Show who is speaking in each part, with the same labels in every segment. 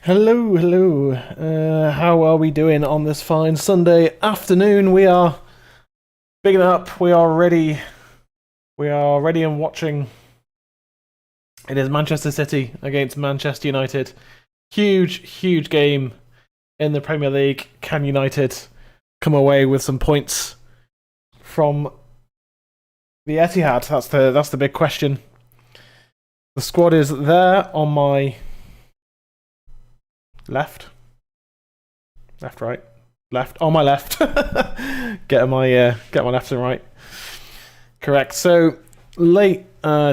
Speaker 1: Hello, hello. How are we doing on this fine Sunday afternoon? We are bigging up. We are ready. We are ready and watching. It is Manchester City against Manchester United. Huge game in the Premier League. Can United come away with some points from the Etihad? That's the big question. The squad is there on my left, right, left. On my left. get my left and right. Correct. So late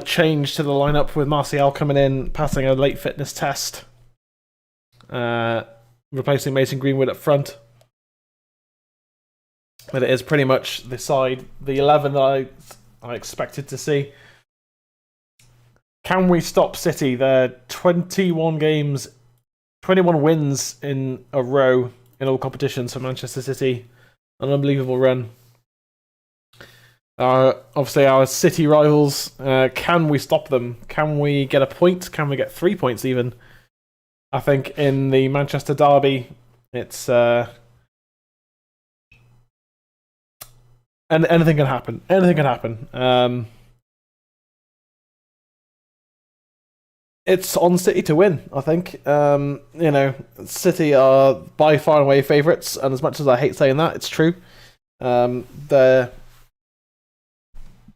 Speaker 1: change to the lineup with Martial coming in, passing a late fitness test, replacing Mason Greenwood up front. But it is pretty much the 11 that I expected to see. Can we stop City? They're 21 wins in a row in all competitions for Manchester City. An unbelievable run. Obviously, our City rivals. Can we stop them? Can we get a point? Can we get 3 points even? I think in the Manchester derby, it's anything can happen. Anything can happen. It's on City to win, I think. City are by far and away favourites, and as much as I hate saying that, it's true. They're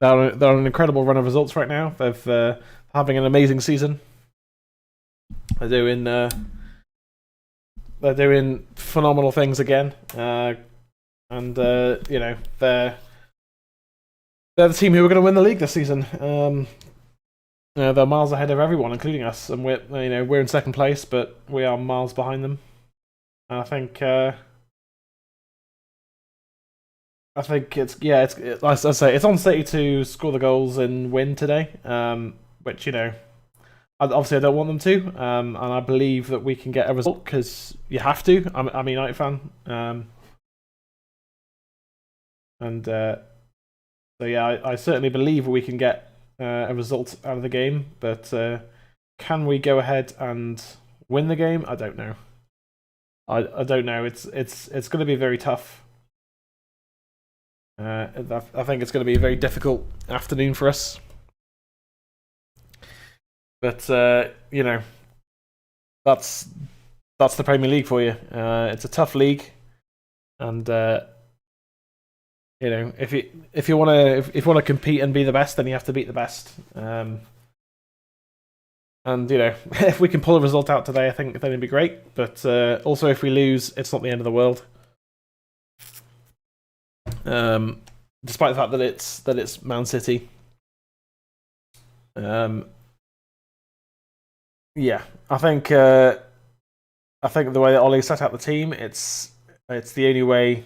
Speaker 1: on an incredible run of results right now. They're having an amazing season. They're doing phenomenal things again, they're the team who are going to win the league this season. They're miles ahead of everyone, including us, and we're in second place, but we are miles behind them. I think it's like I say, it's on City to score the goals and win today. Which obviously I don't want them to, and I believe that we can get a result because you have to. I'm a United fan, I certainly believe we can get a result out of the game, but can we go ahead and win the game? I don't know. I don't know. It's going to be very tough. I think it's going to be a very difficult afternoon for us. But that's the Premier League for you. It's a tough league, and if you want to compete and be the best, then you have to beat the best. If we can pull a result out today, I think then it'd be great. But also, if we lose, it's not the end of the world. Despite the fact that it's Man City. I think the way that Ollie set out the team, it's the only way.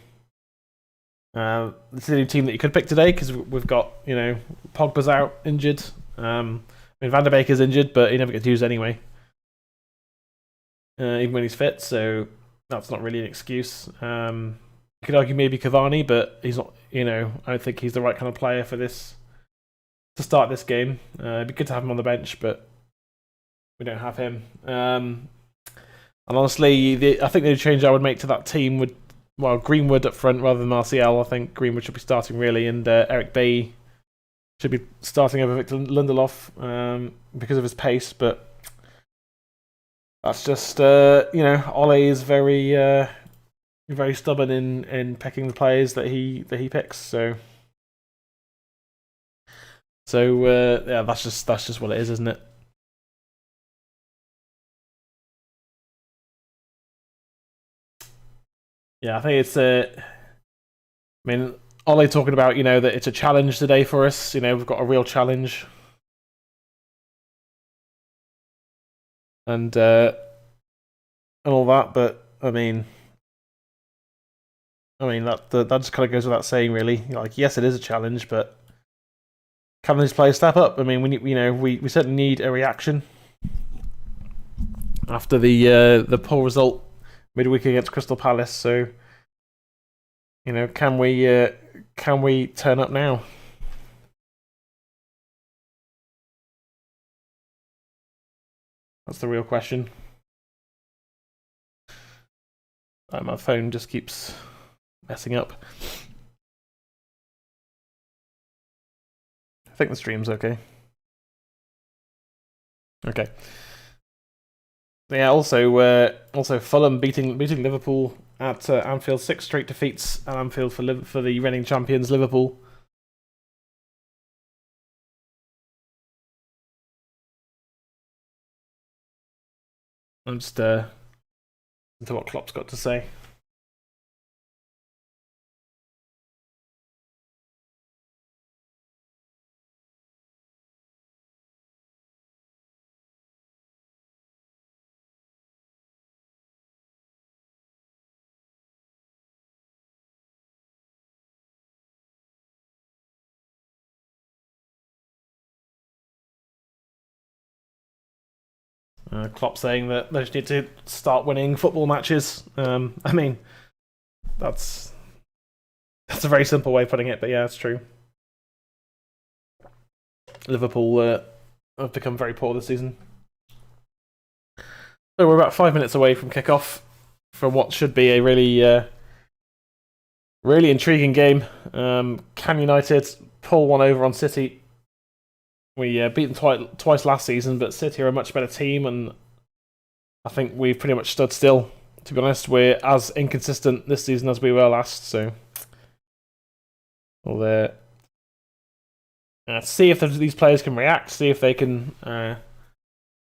Speaker 1: It's the only team that you could pick today because we've got Pogba's out injured. Van der Beek is injured, but he never gets used anyway, even when he's fit. So that's not really an excuse. You could argue maybe Cavani, but he's not. I don't think he's the right kind of player for this to start this game. It'd be good to have him on the bench, but we don't have him. And honestly, I think the change I would make to that team would. Well, Greenwood up front rather than Martial. I think Greenwood should be starting really, and Eric Bailly should be starting over Victor Lindelof because of his pace. But that's just Ole is very stubborn in picking the players that he picks. So that's just what it is, isn't it? Yeah, I think it's Ollie talking about that it's a challenge today for us. We've got a real challenge, and all that. But that just kind of goes without saying, really. Yes, it is a challenge, but can these players step up? We certainly need a reaction. after the poor result midweek against Crystal Palace. So, can we turn up now? That's the real question. My phone just keeps messing up. I think the stream's okay. Okay. Yeah. Also Fulham beating Liverpool at Anfield. 6 straight defeats at Anfield for the reigning champions Liverpool. I'm just into what Klopp's got to say. Klopp saying that they just need to start winning football matches. I mean, that's a very simple way of putting it, but yeah, it's true. Liverpool have become very poor this season. So we're about 5 minutes away from kickoff for what should be a really intriguing game. Can United pull one over on City? We beat them twice last season, but City are a much better team, and I think we've pretty much stood still. To be honest, we're as inconsistent this season as we were last, so we'll see if these players can react, see if they can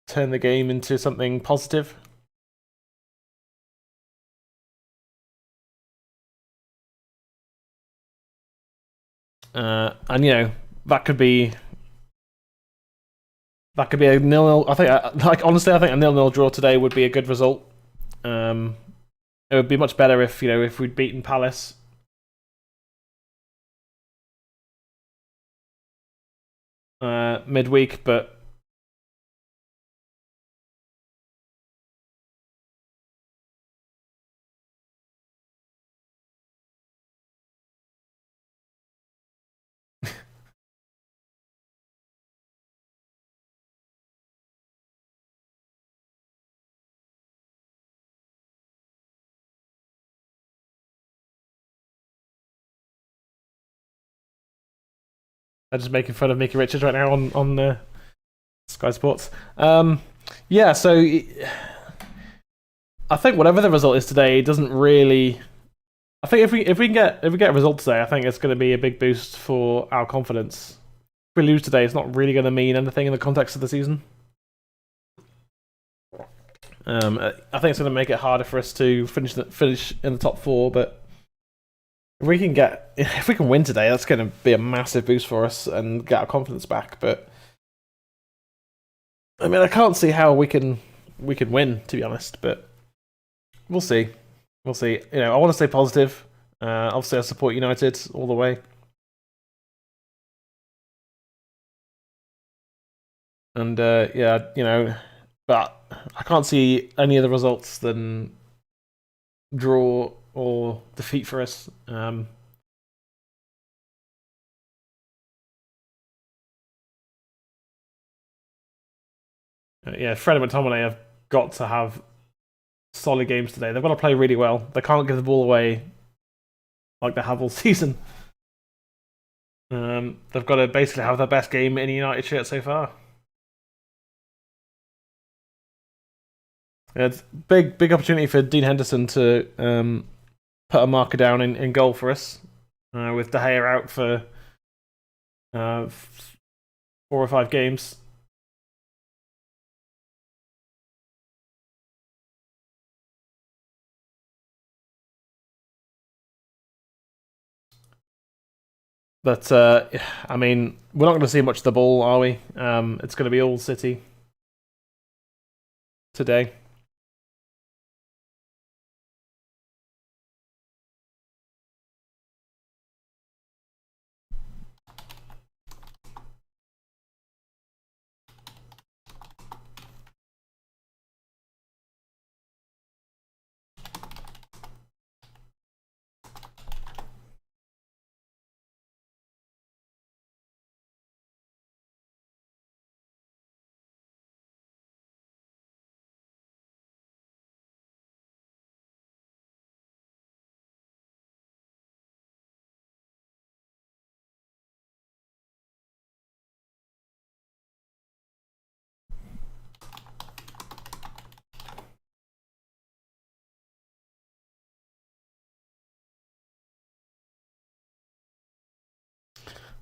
Speaker 1: turn the game into something positive. And that could be a 0-0. I think, honestly, I think a 0-0 draw today would be a good result. It would be much better if we'd beaten Palace. Midweek, but I'm just making fun of Mickey Richards right now on Sky Sports. Yeah, so I think whatever the result is today, it doesn't really. I think if we get a result today, I think it's going to be a big boost for our confidence. If we lose today, it's not really going to mean anything in the context of the season. I think it's going to make it harder for us to finish in the top 4, but if we can win today, that's going to be a massive boost for us and get our confidence back. But I mean, I can't see how we can win, to be honest. But we'll see. We'll see. I want to stay positive. Obviously, I support United all the way. And yeah, but I can't see any other results than draw or defeat for us. Yeah, Fred and McTominay have got to have solid games today. They've got to play really well. They can't give the ball away like they have all season. They've got to basically have their best game in a United shirt so far. It's big opportunity for Dean Henderson to put a marker down in goal for us, with De Gea out for 4 or 5 games. But I mean, we're not going to see much of the ball, are we? It's going to be all City today.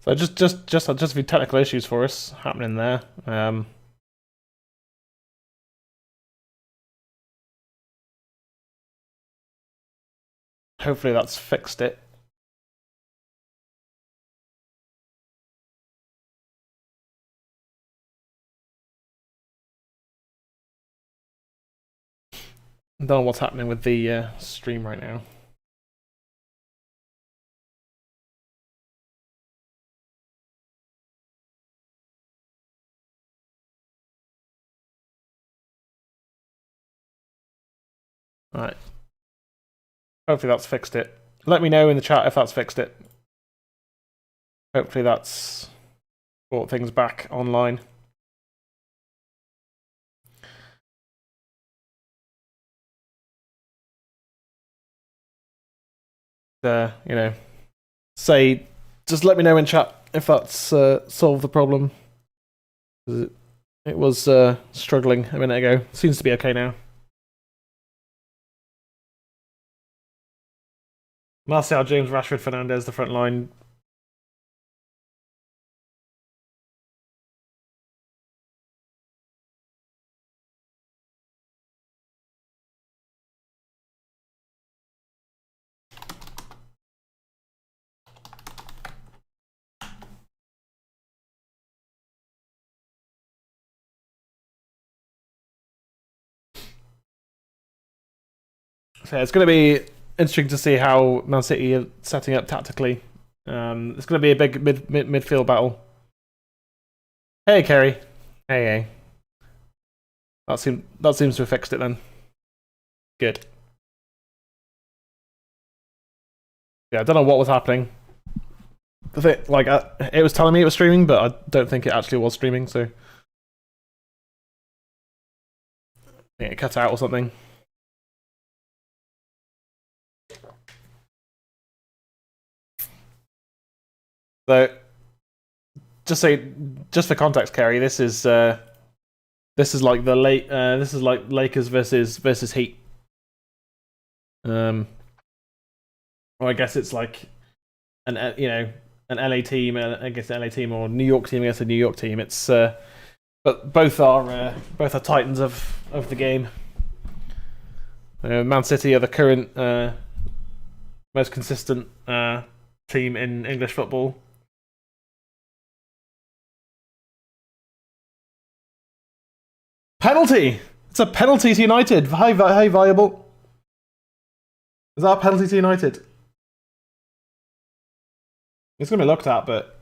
Speaker 1: So just a few technical issues for us happening there. Hopefully that's fixed it. I don't know what's happening with the stream right now. Right. Hopefully that's fixed it. Let me know in the chat if that's fixed it. Hopefully that's brought things back online. You know, just let me know in chat if that's solved the problem. It was struggling a minute ago. Seems to be okay now. Martial, James, Rashford, Fernandez, the front line. So it's going to be interesting to see how Man City are setting up tactically. It's going to be a big midfield battle. Hey, Kerry. Hey. That seems to have fixed it then. Good. Yeah, I don't know what was happening. It was telling me it was streaming, but I don't think it actually was streaming. So I think it cut out or something. So, just for context, Kerry, this is like Lakers versus Heat. Well, I guess it's like an LA team against an LA team or New York team against a New York team. It's but both are titans of the game. Man City are the current most consistent team in English football. Penalty! It's a penalty to United. Hey, Viable. Is that a penalty to United? It's going to be looked at, but...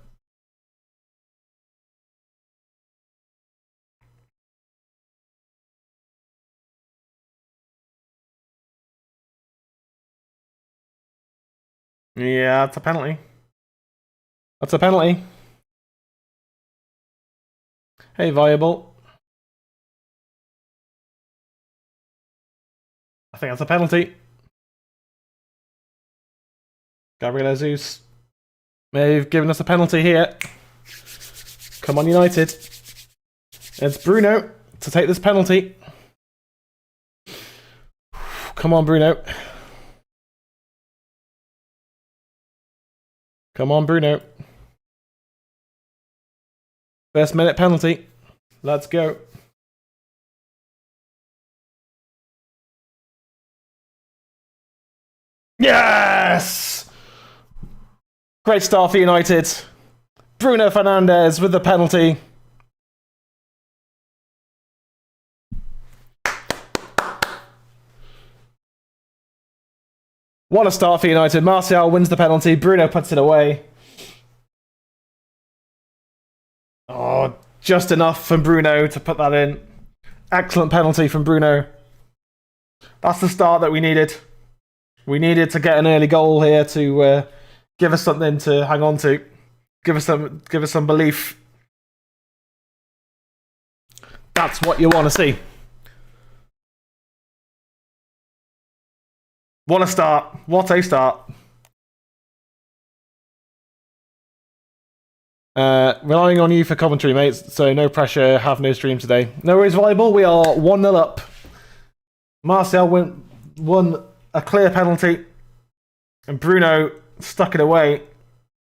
Speaker 1: Yeah, it's a penalty. That's a penalty. Hey, Viable. I think that's a penalty. Gabriel Jesus may have given us a penalty here. Come on, United. It's Bruno to take this penalty. Come on, Bruno. Come on, Bruno. First minute penalty. Let's go. Yes! Great start for United. Bruno Fernandes with the penalty. What a start for United. Martial wins the penalty. Bruno puts it away. Oh, just enough from Bruno to put that in. Excellent penalty from Bruno. That's the start that we needed. We needed to get an early goal here to give us something to hang on to. Give us some belief. That's what you want to see. What a start. What a start. Relying on you for commentary, mates, so no pressure, have no stream today. No worries, Volleyball. We are 1-0 up. Martial won a clear penalty, and Bruno stuck it away.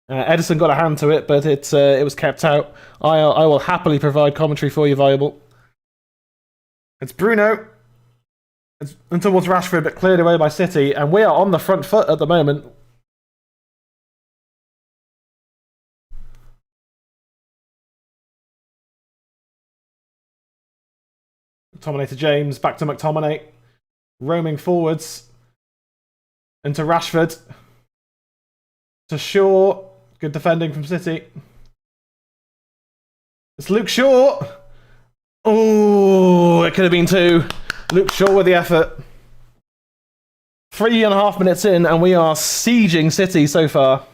Speaker 1: Edison got a hand to it, but it was kept out. I will happily provide commentary for you, Viable. It's Bruno. It's in towards Rashford, but cleared away by City, and we are on the front foot at the moment. McTominay to James, back to McTominay. Roaming forwards. Into Rashford. To Shaw. Good defending from City. It's Luke Shaw. Oh, it could have been 2. Luke Shaw with the effort. 3.5 minutes in, and we are sieging City so far.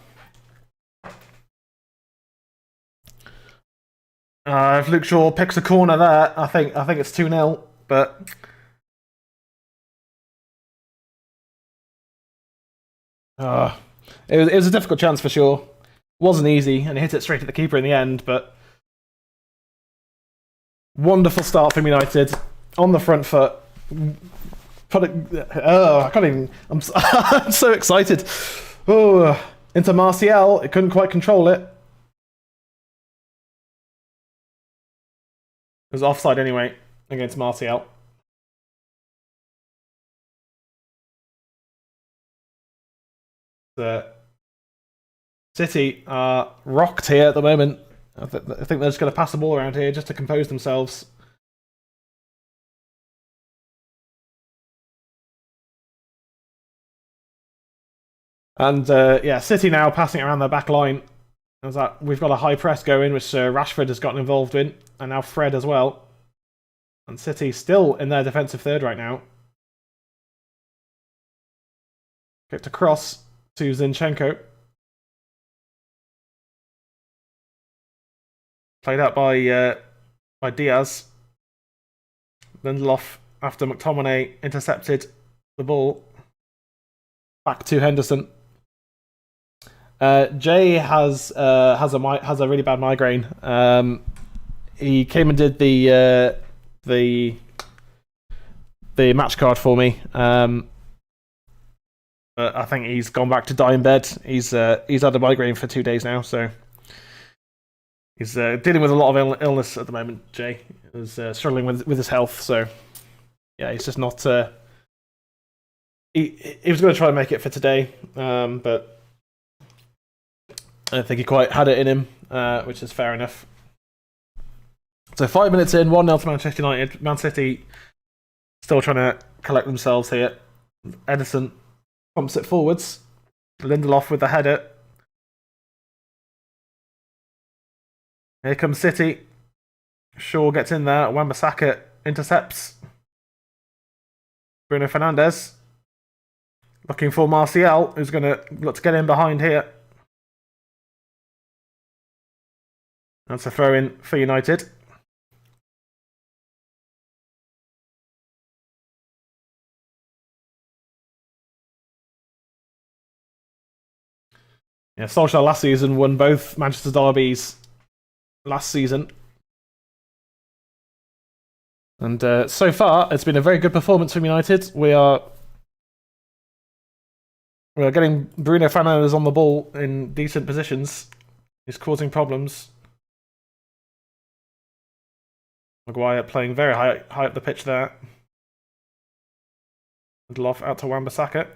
Speaker 1: If Luke Shaw picks a corner there, I think it's 2-0, but it was a difficult chance for sure. Wasn't easy, and he hit it straight at the keeper in the end, but wonderful start from United on the front foot. I can't even. I'm so excited. Oh, into Martial, it couldn't quite control it. It was offside anyway against Martial. City are rocked here at the moment. I think they're just going to pass the ball around here just to compose themselves. And yeah, City now passing around their back line. As that we've got a high press going, which Rashford has gotten involved in, and now Fred as well. And City still in their defensive third right now. Kicked across to Zinchenko. Played out by Diaz. Lindelof, after McTominay intercepted the ball. Back to Henderson. Jay has a really bad migraine. He came and did the match card for me. But I think he's gone back to die in bed. He's had a migraine for 2 days now, so he's dealing with a lot of illness at the moment. Jay is struggling with his health, so yeah, he's just not. He was going to try and make it for today, but I don't think he quite had it in him, which is fair enough. So 5 minutes in, 1-0 to Manchester United. Man City still trying to collect themselves here. Edison pumps it forwards. Lindelof with the header. Here comes City. Shaw gets in there. Wan-Bissaka intercepts. Bruno Fernandes. Looking for Martial, who's going to look to get in behind here. That's a throw in for United. Yeah, Solskjaer last season won both Manchester derbies last season. And so far, it's been a very good performance from United. We are getting Bruno Fernandes on the ball in decent positions. He's causing problems. Maguire playing very high up the pitch there. Lindelof out to Wan-Bissaka.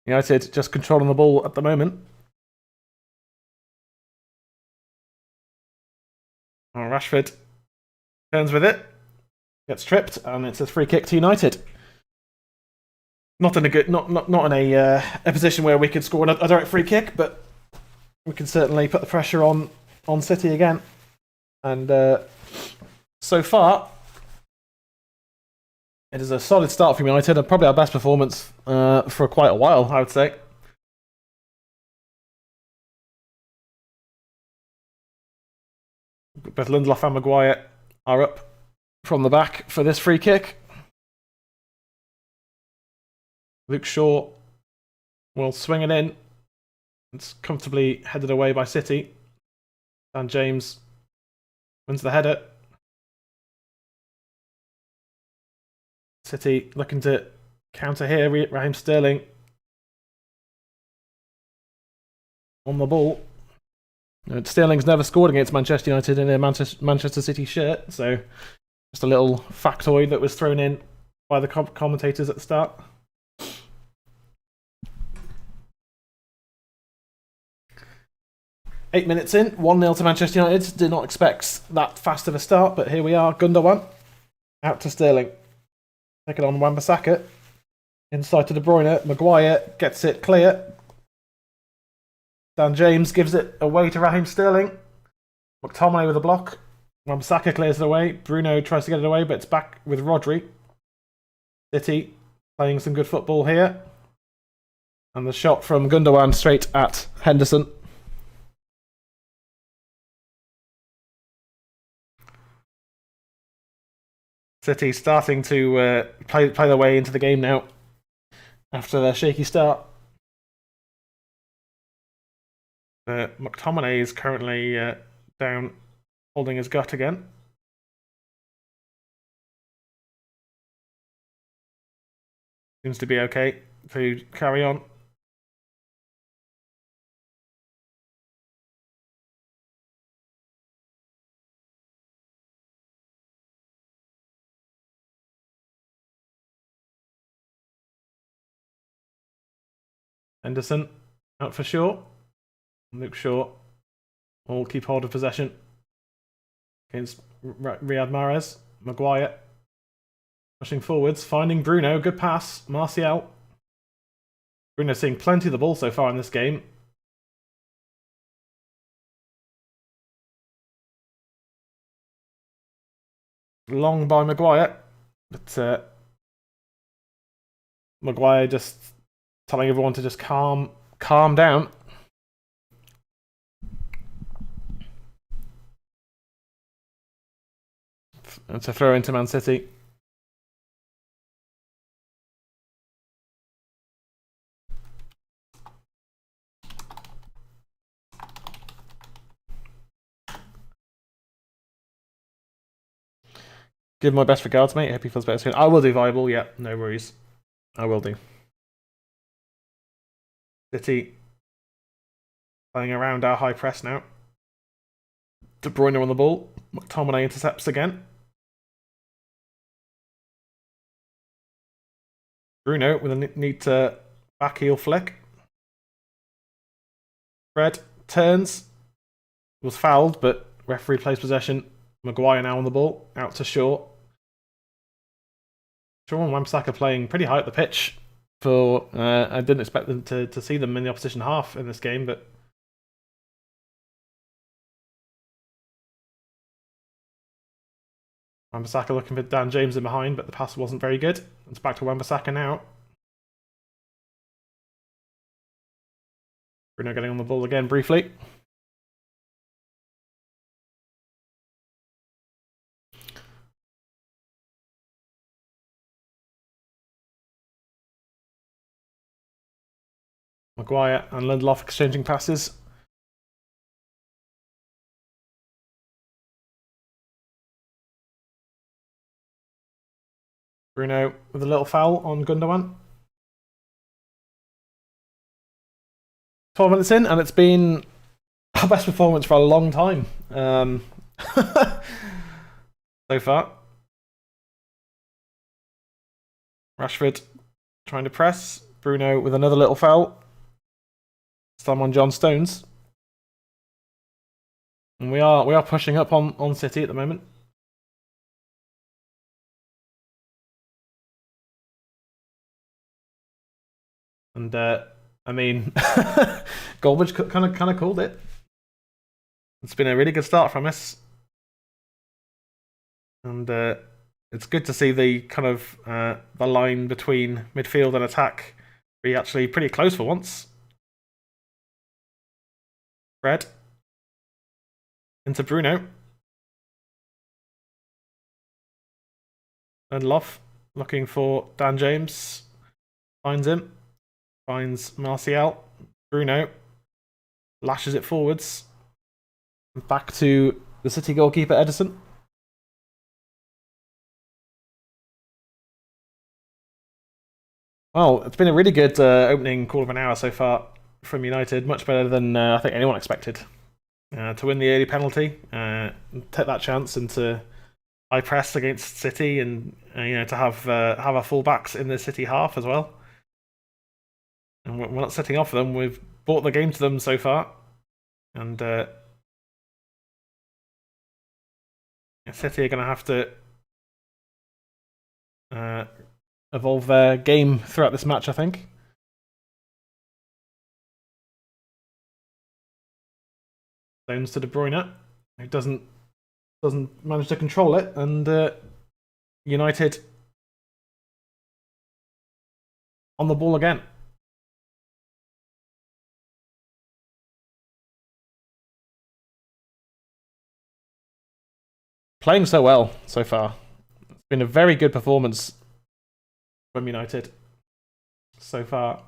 Speaker 1: United just controlling the ball at the moment. Oh, Rashford turns with it, gets tripped, and it's a free kick to United. Not in a position where we could score a direct free kick, but we can certainly put the pressure on City again. And so far, it is a solid start from United, and probably our best performance for quite a while, I would say. Both Lindelof and Maguire are up from the back for this free kick. Luke Shaw will swing it in. It's comfortably headed away by City. Dan James wins the header. City looking to counter here. Raheem Sterling on the ball. Sterling's never scored against Manchester United in a Manchester City shirt, so just a little factoid that was thrown in by the commentators at the start. Eight minutes in, 1-0 to Manchester United. Did not expect that fast of a start, but here we are. Gundogan out to Sterling. Take it on Wan-Bissaka. Inside to De Bruyne. Maguire gets it clear. Dan James gives it away to Raheem Sterling. McTominay with a block. Wan-Bissaka clears it away. Bruno tries to get it away, but it's back with Rodri. City playing some good football here. And the shot from Gundogan straight at Henderson. City starting to play their way into the game now after their shaky start. McTominay is currently down, holding his gut again. Seems to be okay to carry on. Henderson out for Shaw. Luke Shaw will keep hold of possession against Riyad Mahrez. Maguire pushing forwards, finding Bruno. Good pass. Martial. Bruno seeing plenty of the ball so far in this game. Long by Maguire, but Maguire just telling everyone to just calm down. And to throw into Man City. Give my best regards, mate. Hope he feels better soon. I will do viable, yeah, no worries. I will do. City playing around our high press now. De Bruyne on the ball. McTominay intercepts again. Bruno with a neat back heel flick. Fred turns. Was fouled, but referee plays possession. Maguire now on the ball. Out to Shaw. Shaw and Wan-Bissaka playing pretty high up the pitch. I didn't expect them to see them in the opposition half in this game, but Wan-Bissaka looking for Dan James in behind, but the pass wasn't very good. It's back to Wan-Bissaka now. Bruno getting on the ball again briefly. Maguire and Lindelof exchanging passes. Bruno with a little foul on Gundogan. 12 minutes in, and it's been our best performance for a long time so far. Rashford trying to press. Bruno with another little foul. This time on John Stones. And we are pushing up on City at the moment. And I mean, Goldbridge kind of called it. It's been a really good start from us, and it's good to see the kind of the line between midfield and attack be actually pretty close for once. Fred into Bruno. And Love looking for Dan James. Finds him. Finds Martial. Bruno lashes it forwards. Back to the City goalkeeper, Ederson. Well, it's been a really good opening quarter of an hour so far from United. Much better than I think anyone expected. To win the early penalty, take that chance, and to high press against City, and to have our fullbacks in the City half as well. And we're not setting off them. We've brought the game to them so far, and City are going to have to evolve their game throughout this match, I think. Stones to De Bruyne, who doesn't manage to control it, and United on the ball again. Playing so well so far. It's been a very good performance from United so far.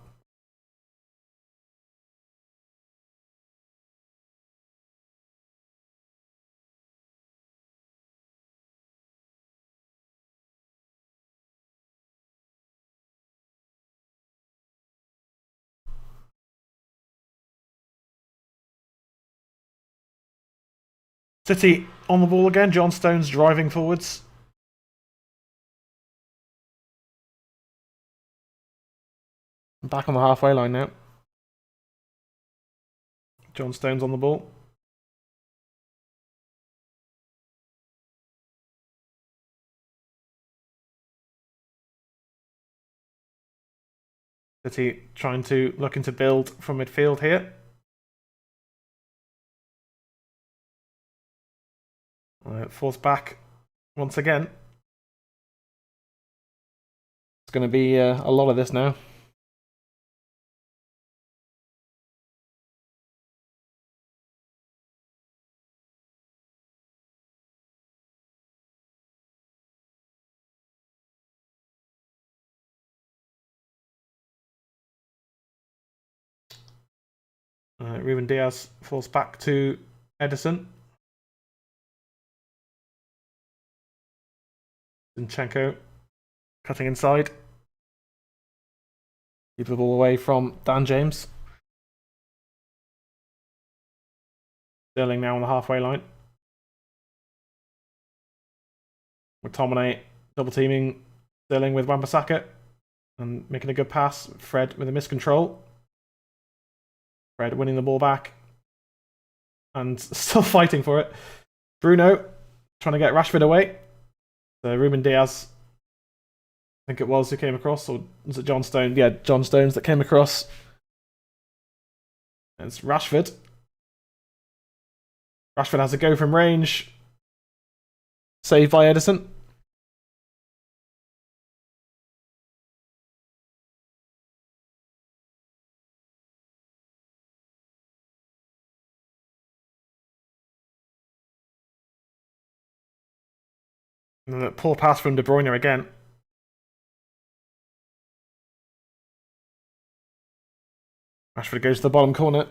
Speaker 1: City on the ball again. John Stones driving forwards. Back on the halfway line now. John Stones on the ball. City trying to looking to build from midfield here. Force back once again. It's going to be a lot of this now. Ruben Diaz falls back to Edison. Zinchenko cutting inside. Keep the ball away from Dan James. Sterling now on the halfway line. McTominay double teaming Sterling with Wan-Bissaka and making a good pass. Fred with a miscontrol. Fred winning the ball back and still fighting for it. Bruno trying to get Rashford away. Ruben Diaz, I think it was, who came across, or was it John Stones? Yeah, John Stones that came across. It's Rashford. Rashford has a go from range. Saved by Edison. And a poor pass from De Bruyne again. Rashford goes to the bottom corner.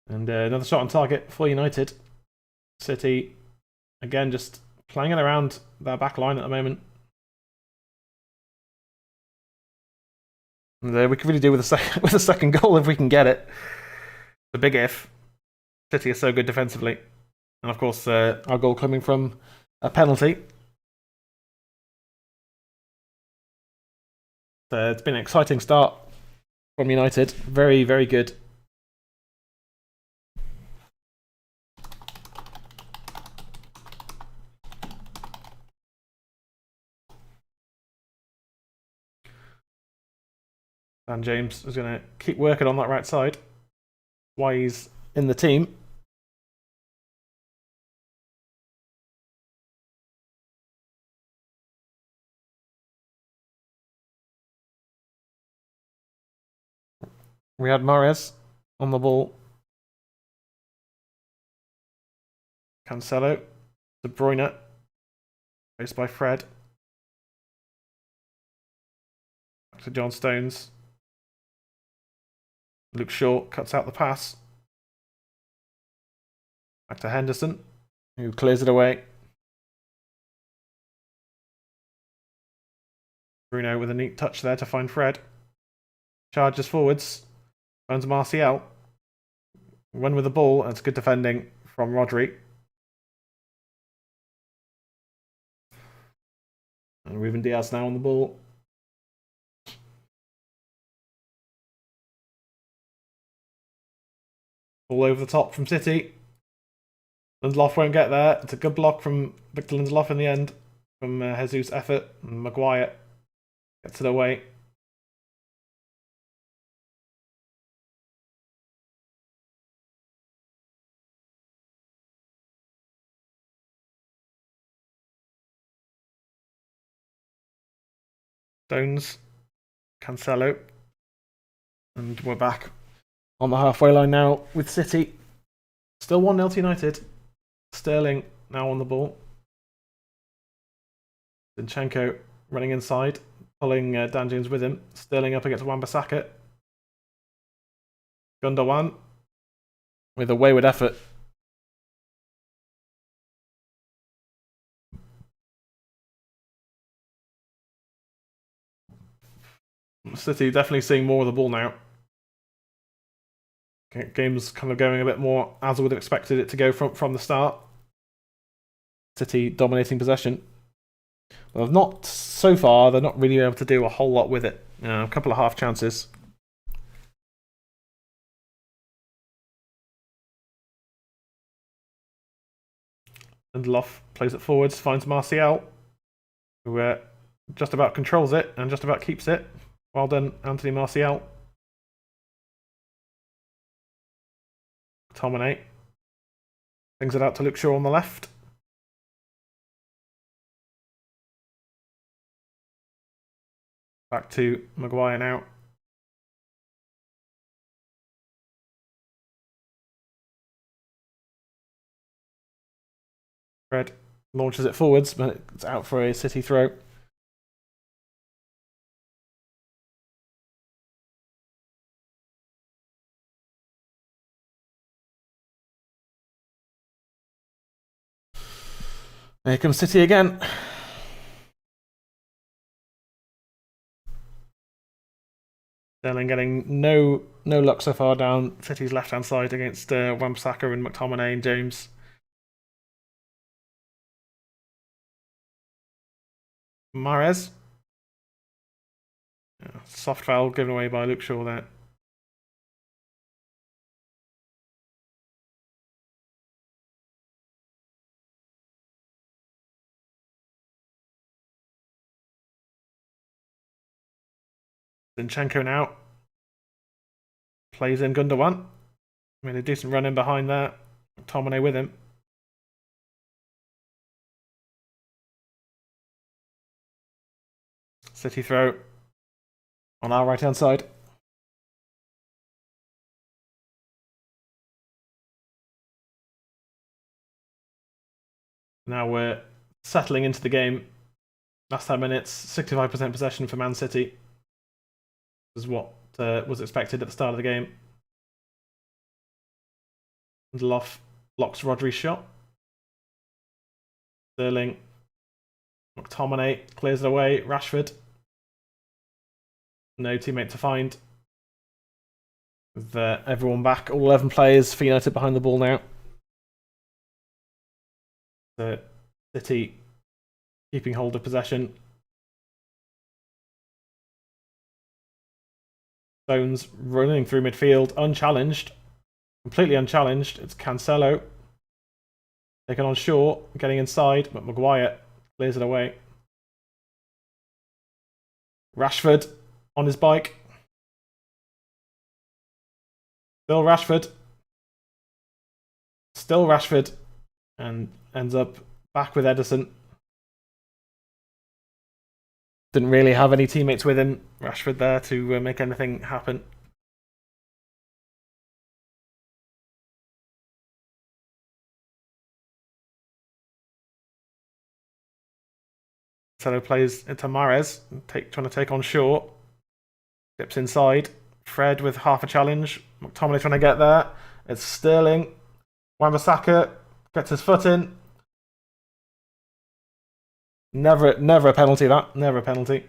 Speaker 1: And another shot on target for United. City, again, just playing it around their back line at the moment. And we could really do with a second goal if we can get it. The big if. City is so good defensively. And of course, our goal coming from a penalty. It's been an exciting start from United. Very, very good. Dan James is going to keep working on that right side. Why he's in the team. Riyad Mahrez on the ball. Cancelo. De Bruyne. Faced by Fred. Back to John Stones. Luke Shaw cuts out the pass. Back to Henderson, who clears it away. Bruno with a neat touch there to find Fred. Charges forwards. Finds Martial. Run with the ball. That's good defending from Rodri. And Ruben Diaz now on the ball. All over the top from City. Lindelof won't get there. It's a good block from Victor Lindelof in the end. From Jesus' effort. And Maguire gets it away. Stones. Cancelo. And we're back on the halfway line now with City. Still 1-0 to United. Sterling now on the ball. Zinchenko running inside, pulling Dan James with him. Sterling up against Wan-Bissaka. Gundogan with a wayward effort. City definitely seeing more of the ball now. Game's kind of going a bit more as I would have expected it to go from the start. City dominating possession. Well, not so far. They're not really able to do a whole lot with it. A couple of half chances. Lindelof plays it forwards, finds Martial, who just about controls it and just about keeps it. Well done, Anthony Martial. McTominay brings it out to Luke Shaw on the left. Back to Maguire now. Fred launches it forwards, but it's out for a City throw. Here comes City again. Sterling getting no luck so far down City's left-hand side against Wan-Bissaka and McTominay and James. Mahrez. Soft foul given away by Luke Shaw there. Zinchenko now. Plays in Gundogan. Made a decent run in behind there. McTominay with him. City throw on our right-hand side. Now we're settling into the game. Last 10 minutes, 65% possession for Man City. This is what was expected at the start of the game. Lindelof blocks Rodri's shot. Sterling. McTominay clears it away. Rashford. No teammate to find. With everyone back, all 11 players for United behind the ball now. City keeping hold of possession. Stones running through midfield, unchallenged. Completely unchallenged. It's Cancelo. Taken on Shaw, getting inside, but Maguire clears it away. Rashford on his bike. Still Rashford. Still Rashford. And ends up back with Ederson. Didn't really have any teammates with him, Rashford, there to make anything happen. Cancelo plays into Mahrez, trying to take on Shaw. Dips inside. Fred with half a challenge. McTominay trying to get there. It's Sterling. Wan-Bissaka gets his foot in. Never a penalty, that. Never a penalty.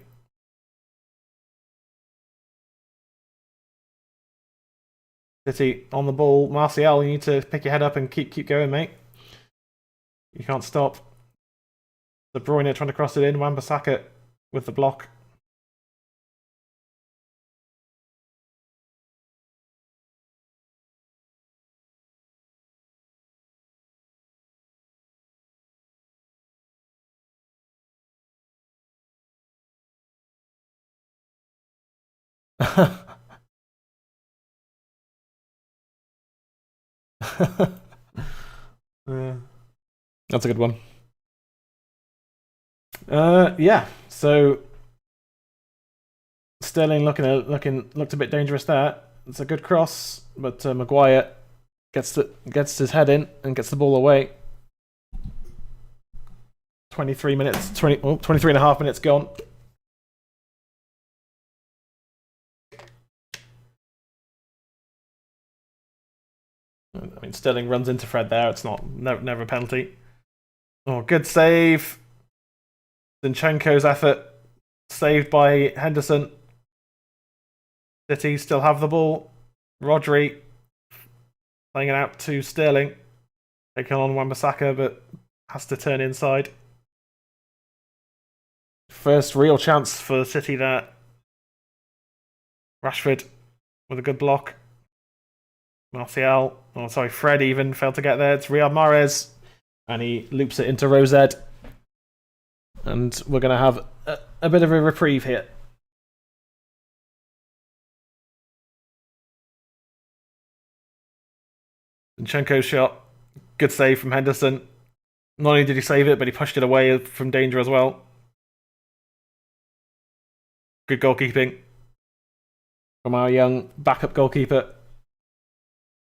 Speaker 1: City on the ball. Martial, you need to pick your head up and keep going, mate. You can't stop. De Bruyne trying to cross it in. Wan-Bissaka with the block. That's a good one. Yeah. So Sterling looked a bit dangerous there. It's a good cross, but Maguire gets his head in and gets the ball away. 23 and a half minutes gone. I mean, Sterling runs into Fred there. It's never a penalty. Oh, good save. Zinchenko's effort saved by Henderson. City still have the ball. Rodri playing it out to Sterling. Taking on Wan-Bissaka, but has to turn inside. First real chance for City there. Rashford with a good block. Fred even failed to get there. It's Riyad Mahrez. And he loops it into Rosed. And we're going to have a bit of a reprieve here. Zinchenko's shot. Good save from Henderson. Not only did he save it, but he pushed it away from danger as well. Good goalkeeping from our young backup goalkeeper,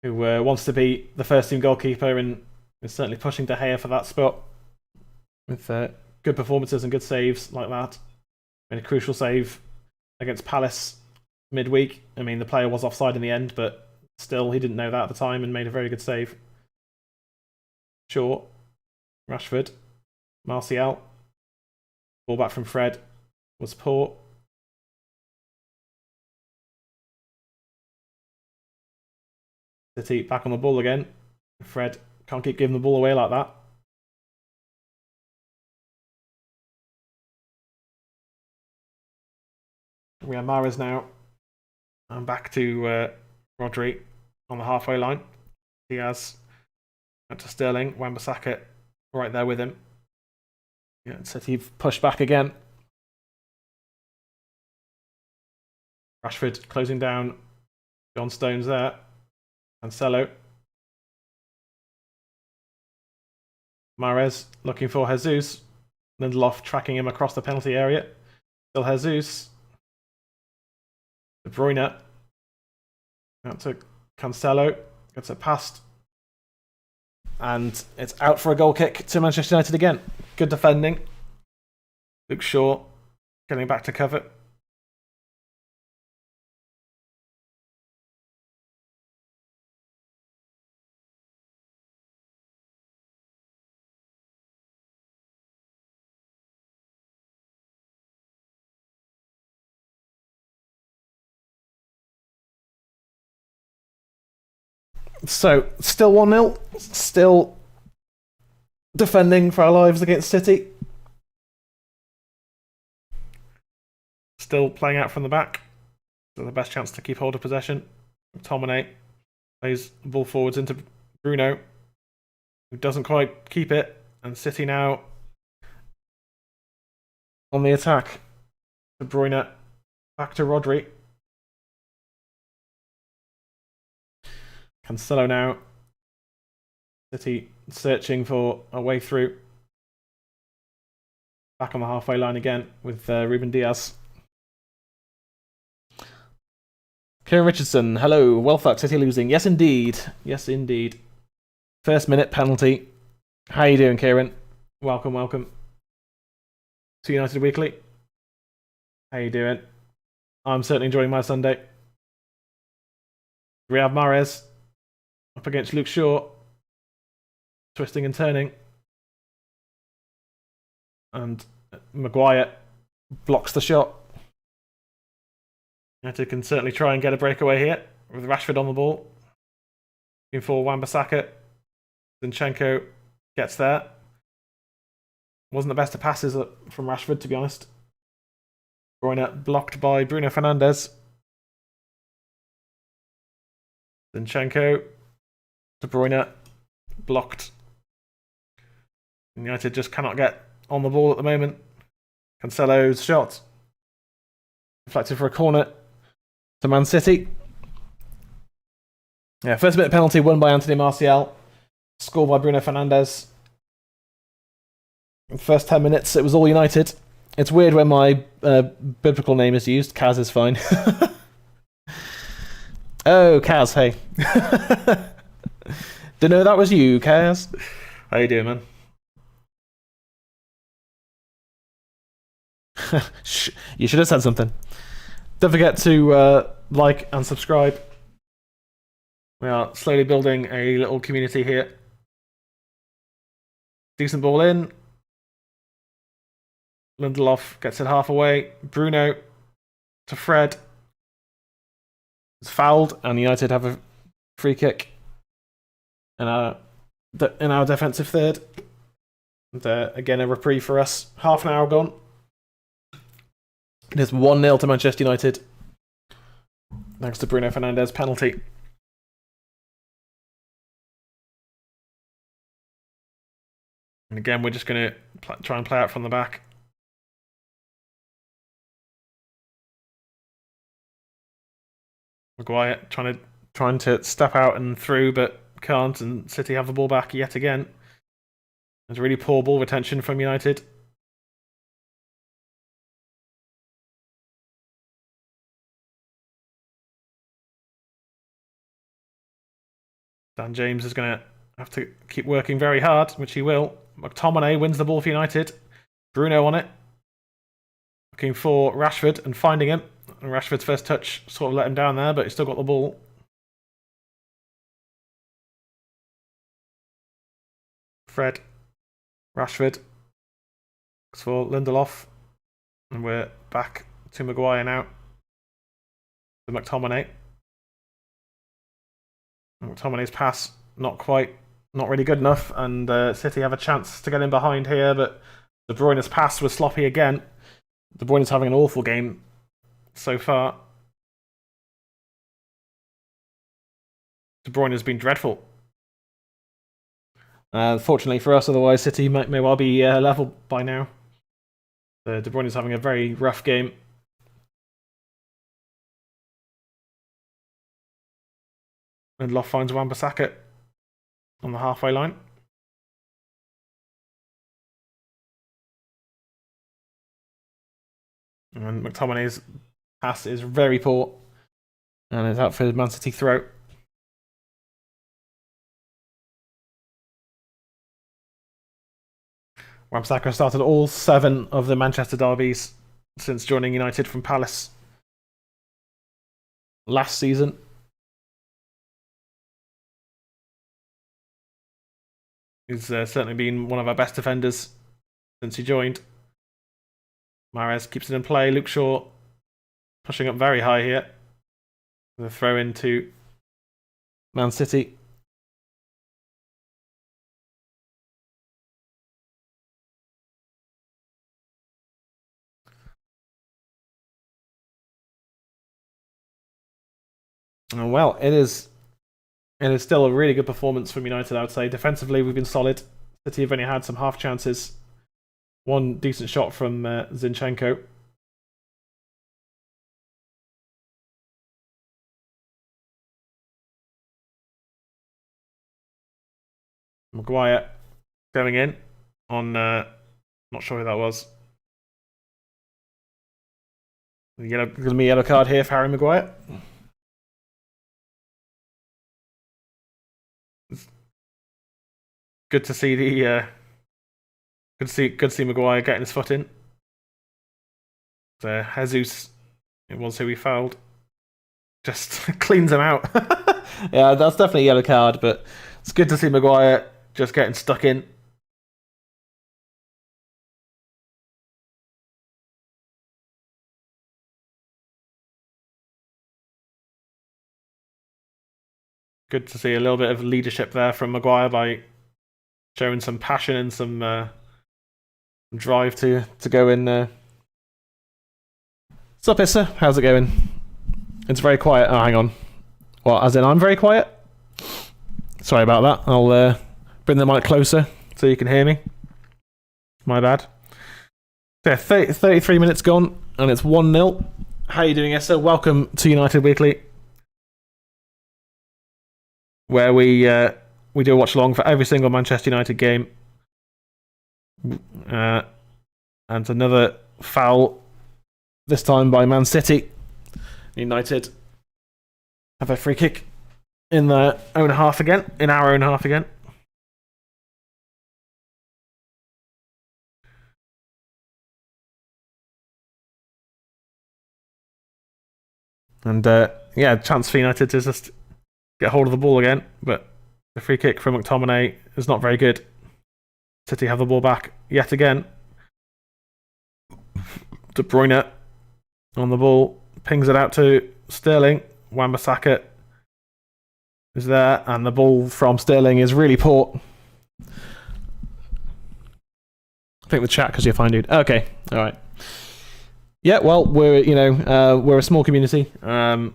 Speaker 1: who wants to be the first team goalkeeper and is certainly pushing De Gea for that spot. With good performances and good saves like that. Made a crucial save against Palace midweek. I mean, the player was offside in the end, but still, he didn't know that at the time and made a very good save. Shaw, Rashford, Martial. Ball back from Fred was poor. City back on the ball again. Fred can't keep giving the ball away like that. We have Mahrez now. And back to Rodri on the halfway line. He has out to Sterling. Wan-Bissaka right there with him. Yeah, City pushed back again. Rashford closing down. John Stones there. Cancelo. Mahrez looking for Jesus. Lindelof tracking him across the penalty area. Still Jesus. De Bruyne. Out to Cancelo. Gets it past. And it's out for a goal kick to Manchester United again. Good defending. Luke Shaw getting back to cover. So, still 1-0. Still defending for our lives against City. Still playing out from the back. So the best chance to keep hold of possession. McTominay plays the ball forwards into Bruno, who doesn't quite keep it. And City now on the attack. De Bruyne back to Rodri. Cancelo now. City searching for a way through. Back on the halfway line again with Ruben Diaz. Kieran Richardson, hello. Well fucked, City losing. Yes, indeed. Yes, indeed. First minute penalty. How you doing, Kieran? Welcome, welcome to United Weekly. How you doing? I'm certainly enjoying my Sunday. Riyad Mahrez up against Luke Shaw. Twisting and turning. And Maguire blocks the shot. United can certainly try and get a breakaway here with Rashford on the ball. Looking for Wan-Bissaka. Zinchenko gets there. Wasn't the best of passes from Rashford, to be honest. De Bruyne blocked by Bruno Fernandes. Zinchenko. De Bruyne blocked. United just cannot get on the ball at the moment. Cancelo's shot. Deflected for a corner to Man City. Yeah, first minute penalty won by Anthony Martial. Scored by Bruno Fernandes. In the first 10 minutes, it was all United. It's weird when my biblical name is used. Kaz is fine. Oh, Kaz, hey. Didn't know that was you, Kaz. How you doing, man? You should have said something. Don't forget to like and subscribe. We are slowly building a little community here. Decent ball in. Lindelof gets it half away. Bruno to Fred. It's fouled, and United have a free kick in our defensive third. And again, a reprieve for us. Half an hour gone. It is 1-0 to Manchester United. Thanks to Bruno Fernandes' penalty. And again, we're just going to try and play out from the back. Maguire trying to step out and through, but can't, and City have the ball back yet again. There's really poor ball retention from United. Dan James is going to have to keep working very hard, which he will. McTominay wins the ball for United. Bruno on it. Looking for Rashford and finding him. And Rashford's first touch sort of let him down there, but he's still got the ball. Fred. Rashford. Looks for Lindelof. And we're back to Maguire now. To McTominay. McTominay's pass, not really good enough, and City have a chance to get in behind here, but De Bruyne's pass was sloppy again. De Bruyne's having an awful game so far. De Bruyne has been dreadful. Fortunately for us, otherwise City may well be level by now. De Bruyne is having a very rough game. Lindelof finds Wan-Bissaka on the halfway line. And McTominay's pass is very poor. And it's out for Man City throw. Wan-Bissaka started all 7 of the Manchester derbies since joining United from Palace last season. He's certainly been one of our best defenders since he joined. Mahrez keeps it in play. Luke Shaw pushing up very high here. The throw into Man City. Well, it is still a really good performance from United, I would say. Defensively, we've been solid. City have only had some half chances. One decent shot from Zinchenko. Maguire going in on, not sure who that was. Going to be a yellow card here for Harry Maguire. Good to see good to see Maguire getting his foot in. Jesus, it was who he fouled. Just cleans him out. Yeah, that's definitely a yellow card, but it's good to see Maguire just getting stuck in. Good to see a little bit of leadership there from Maguire by showing some passion and some drive to go in there. Sup, Issa? How's it going? It's very quiet. Oh, hang on. Well, as in I'm very quiet? Sorry about that. I'll bring the mic closer so you can hear me. My bad. So yeah, 33 minutes gone, and it's 1-0. How are you doing, Issa? Welcome to United Weekly, where we do a watch along for every single Manchester United game. And another foul, this time by Man City. United have a free kick in their own half again, in our own half again. And chance for United to just get hold of the ball again, but the free kick from McTominay is not very good. City have the ball back yet again. De Bruyne on the ball, pings it out to Sterling. Wan-Bissaka is there, and the ball from Sterling is really poor. I think the chat because you're fine, dude. Okay, all right. Yeah, well, we're a small community. I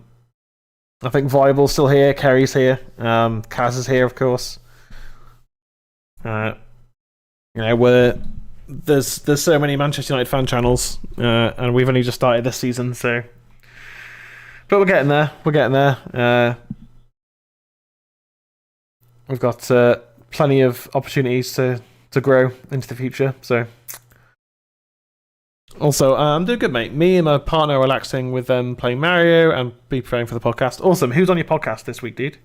Speaker 1: think Viable's still here, Kerry's here, Kaz is here, of course. There's so many Manchester United fan channels, and we've only just started this season, so. But we're getting there. We've got plenty of opportunities to grow into the future, so. Also, I'm doing good, mate. Me and my partner are relaxing with them playing Mario and be preparing for the podcast. Awesome. Who's on your podcast this week, dude?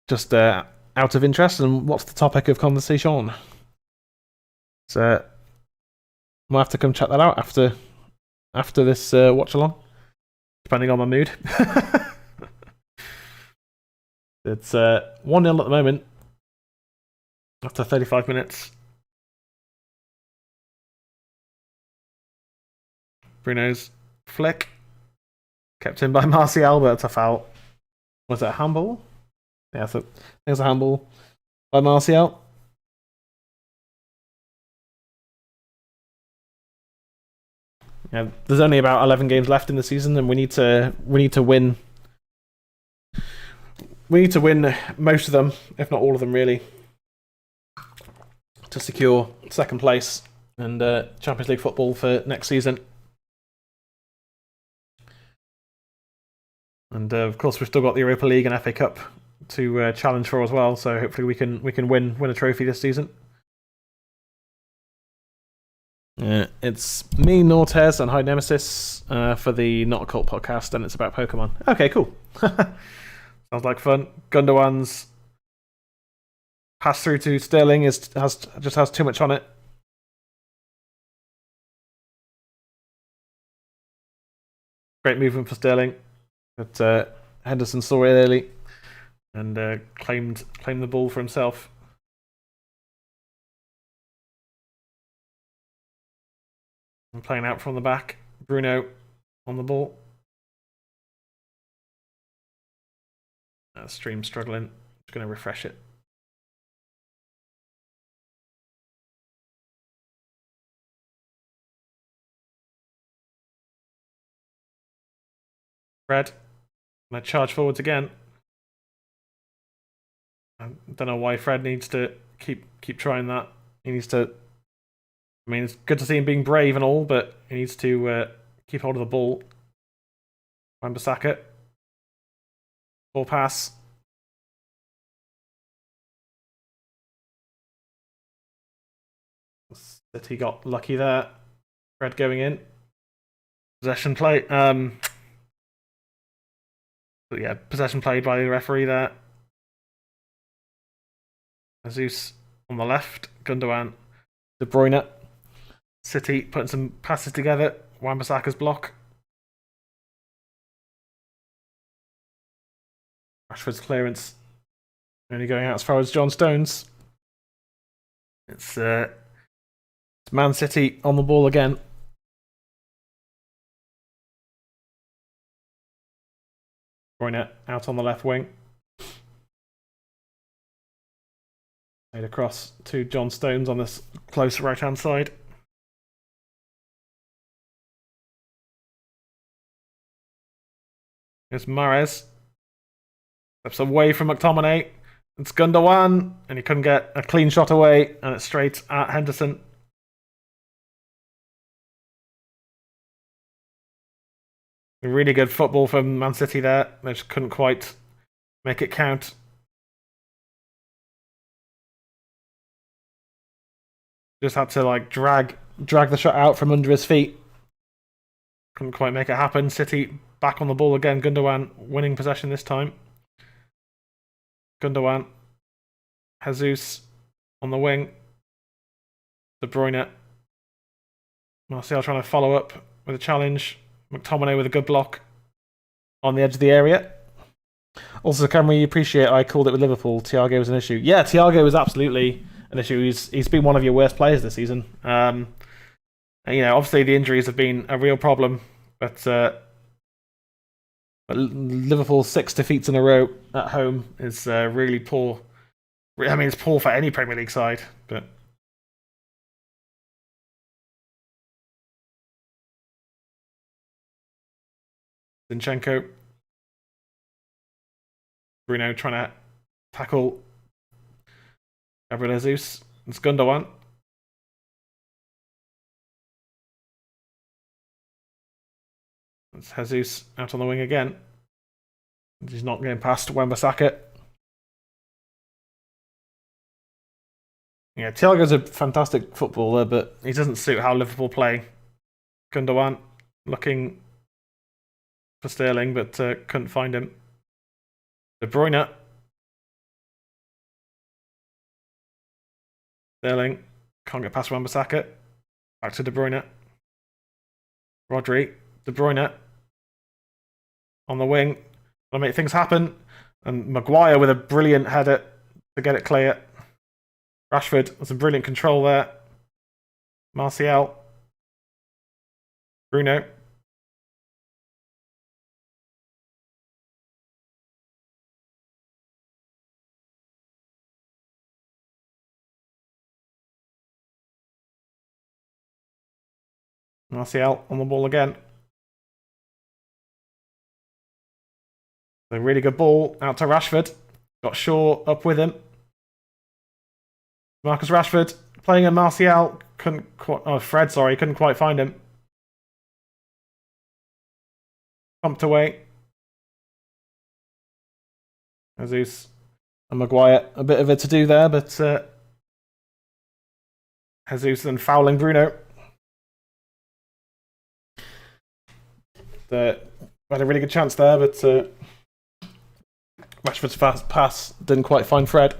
Speaker 1: Just out of interest, and what's the topic of conversation? So, we'll have to come check that out after this watch along, depending on my mood. It's 1-0 at the moment. After 35 minutes. Bruno's flick. Kept in by Martial, but it's a foul. Was it a handball? Yeah, so there's a handball by Martial. Yeah, there's only about 11 games left in the season, and we need to win. We need to win most of them, if not all of them, really, to secure second place and Champions League football for next season. And of course, we've still got the Europa League and FA Cup to challenge for as well. So hopefully, we can win a trophy this season. It's me, Nortes, and High Nemesis for the Not a Cult podcast, and it's about Pokemon. Okay, cool. Sounds like fun. Gundogan's pass through to Sterling has too much on it. Great movement for Sterling, but Henderson saw it early and claimed the ball for himself. And playing out from the back, Bruno on the ball. Stream struggling. Just going to refresh it. Fred, going to charge forwards again. I don't know why Fred needs to keep trying that. He needs to. I mean, it's good to see him being brave and all, but he needs to keep hold of the ball. Wan-Bissaka. Ball pass. That he got lucky there. Fred going in. Possession play. But yeah, possession played by the referee there. Jesus on the left. Gundogan. De Bruyne. City putting some passes together. Wan-Bissaka's block. Rashford's clearance. Only going out as far as John Stones. It's Man City on the ball again. Bruyne out on the left wing. Made across to John Stones on this close right-hand side. Here's Mahrez. Steps away from McTominay. It's Gundogan, and he couldn't get a clean shot away, and it's straight at Henderson. Really good football from Man City there. They just couldn't quite make it count. Just had to like drag the shot out from under his feet. Couldn't quite make it happen. City back on the ball again. Gundogan winning possession this time. Gundogan. Jesus on the wing. De Bruyne. Martial trying to follow up with a challenge. McTominay with a good block on the edge of the area. Also, can we appreciate I called it with Liverpool? Thiago was an issue. Yeah, Thiago was absolutely an issue. He's been one of your worst players this season. And, obviously the injuries have been a real problem, but Liverpool's 6 defeats in a row at home is really poor. I mean, it's poor for any Premier League side, but. Zinchenko. Bruno trying to tackle Gabriel Jesus. It's Gundogan. It's Jesus out on the wing again. He's not getting past Wan-Bissaka. Yeah, Thiago's a fantastic footballer, but he doesn't suit how Liverpool play. Gundogan looking for Sterling, but couldn't find him. De Bruyne. Sterling can't get past Wan-Bissaka. Back to De Bruyne. Rodri. De Bruyne on the wing. Gonna make things happen. And Maguire with a brilliant header to get it clear. Rashford with some brilliant control there. Martial. Bruno. Martial on the ball again. A really good ball out to Rashford. Got Shaw up with him. Marcus Rashford playing in Martial. Fred, couldn't quite find him. Pumped away. Jesus and Maguire. A bit of a to-do there, but Jesus then fouling Bruno. Had a really good chance there, but Rashford's fast pass didn't quite find Fred.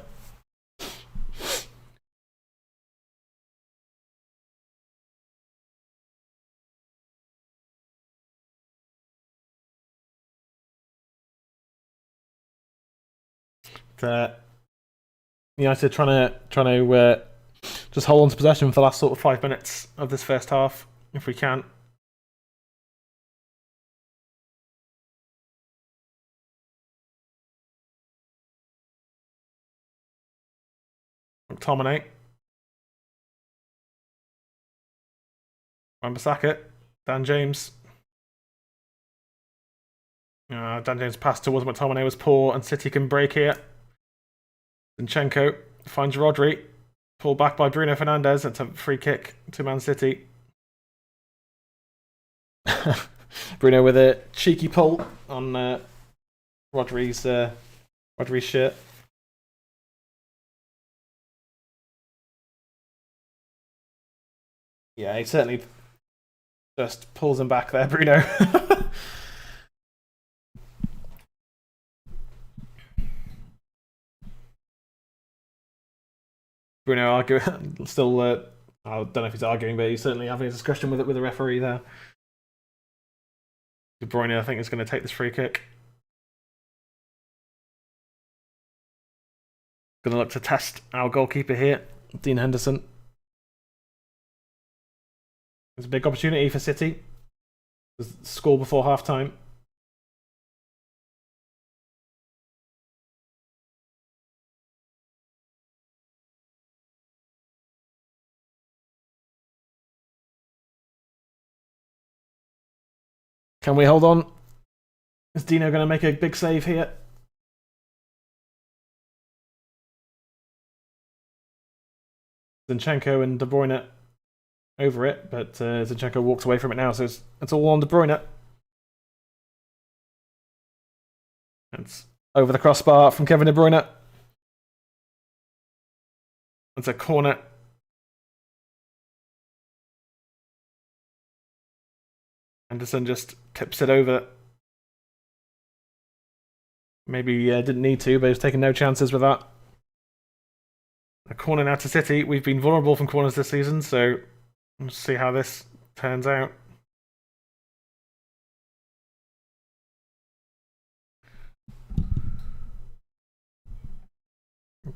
Speaker 1: United trying to just hold on to possession for the last sort of 5 minutes of this first half, if we can. McTominay. Wan-Bissaka. Dan James. Dan James' pass towards McTominay was poor, and City can break here. Zinchenko finds Rodri. Pulled back by Bruno Fernandes. It's a free kick to Man City. Bruno with a cheeky pull on Rodri's shirt. Yeah, he certainly just pulls him back there, Bruno. Bruno still. I don't know if he's arguing, but he's certainly having a discussion with the referee there. De Bruyne, I think, is going to take this free kick. Going to look to test our goalkeeper here, Dean Henderson. It's a big opportunity for City to score before half-time. Can we hold on? Is Dino going to make a big save here? Zinchenko and De Bruyne over it, but Zinchenko walks away from it now, so it's all on De Bruyne. It's over the crossbar from Kevin De Bruyne. It's a corner. Anderson just tips it over. Maybe didn't need to, but he's taking no chances with that. A corner now to City. We've been vulnerable from corners this season, so we'll see how this turns out.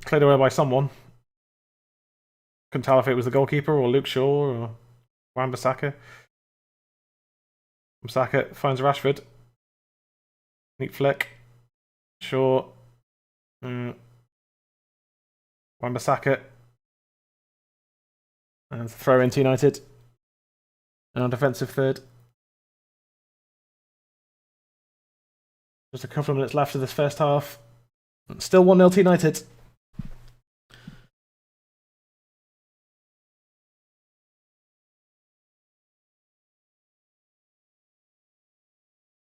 Speaker 1: Cleared away by someone. Couldn't tell if it was the goalkeeper or Luke Shaw or Wan-Bissaka. Bissaka finds Rashford. Neat flick. Shaw. Wan-Bissaka. And throw into United. And on defensive third. Just a couple of minutes left of this first half. Still 1-0 to United.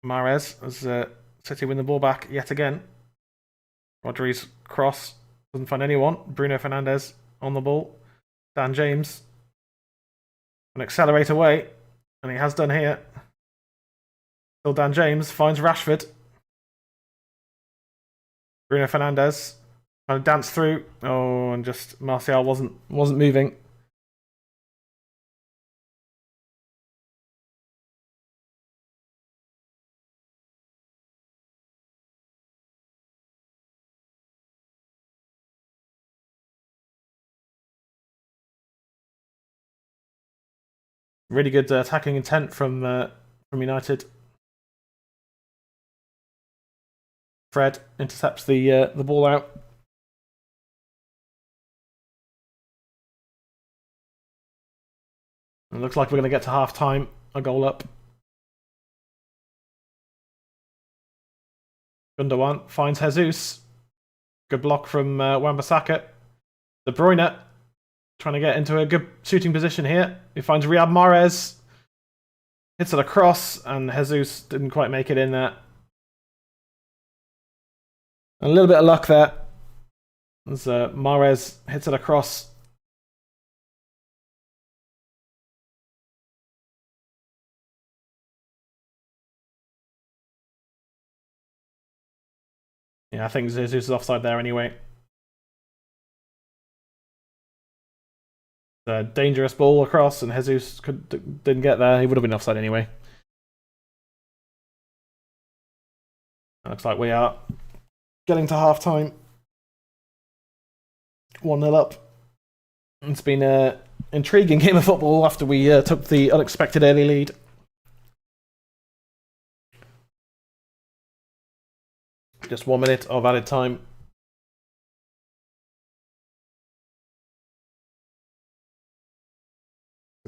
Speaker 1: Mahrez as City win the ball back yet again. Rodri's cross doesn't find anyone. Bruno Fernandes on the ball. Dan James can accelerate away, and he has done here. Still Dan James finds Rashford. Bruno Fernandes trying to dance through. Oh, and just Martial wasn't moving. Really good attacking intent from United. Fred intercepts the ball out. It looks like we're going to get to half time. A goal up. Gundogan finds Jesus. Good block from Wan-Bissaka. De Bruyne trying to get into a good shooting position here. He finds Riyad Mahrez. Hits it across, and Jesus didn't quite make it in there. A little bit of luck there. As Mahrez hits it across. Yeah, I think Jesus is offside there anyway. A dangerous ball across, and Jesus didn't get there. He would have been offside anyway. Looks like we are getting to half time. 1-0 up. It's been an intriguing game of football after we took the unexpected early lead. Just 1 minute of added time.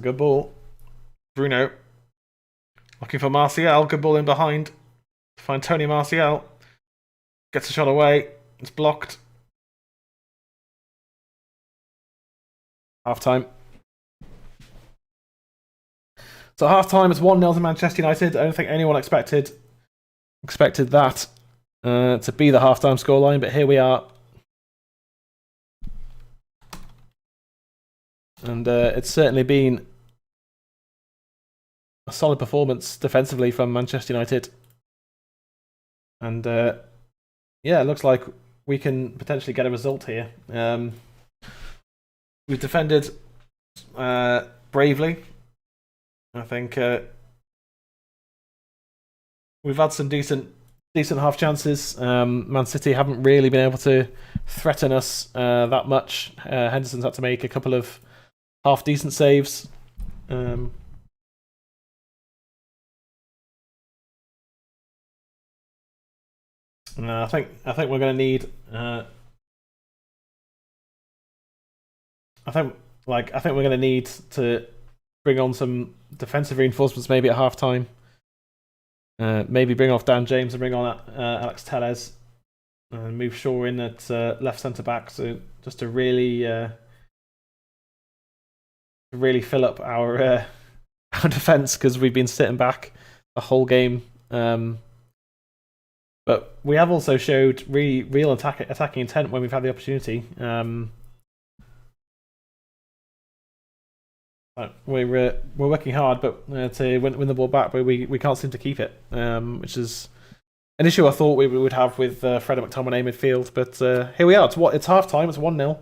Speaker 1: Good ball. Bruno. Looking for Martial. Good ball in behind. To find Tony Martial. Gets a shot away. It's blocked. Half time. So half time, it's 1-0 to Manchester United. I don't think anyone expected that to be the half time scoreline, but here we are. And it's certainly been a solid performance defensively from Manchester United. And yeah, it looks like we can potentially get a result here. We've defended bravely. I think we've had some decent half chances. Man City haven't really been able to threaten us that much. Henderson's had to make a couple of half decent saves. I think we're going to need. I think we're going to need to bring on some defensive reinforcements maybe at half time. Maybe bring off Dan James and bring on Alex Telles and move Shaw in at left centre back. So just to really fill up our defence, because we've been sitting back the whole game. But we have also showed real attacking intent when we've had the opportunity. We're working hard, but to win the ball back, but we can't seem to keep it, which is an issue I thought we would have with Fred and McTominay midfield. But here we are. It's half time. It's 1-0.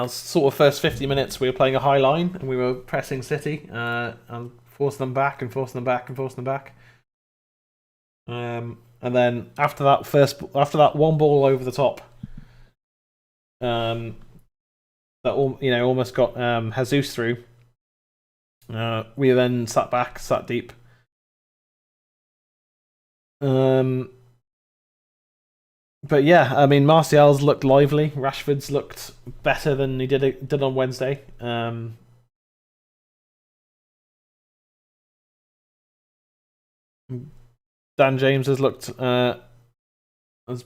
Speaker 1: Sort of first 50 minutes, we were playing a high line and we were pressing City and forcing them back and forcing them back and forcing them back. And then after that one ball over the top, that almost got Jesus through. We then sat deep. But yeah, I mean, Martial's looked lively. Rashford's looked better than he did on Wednesday. Dan James has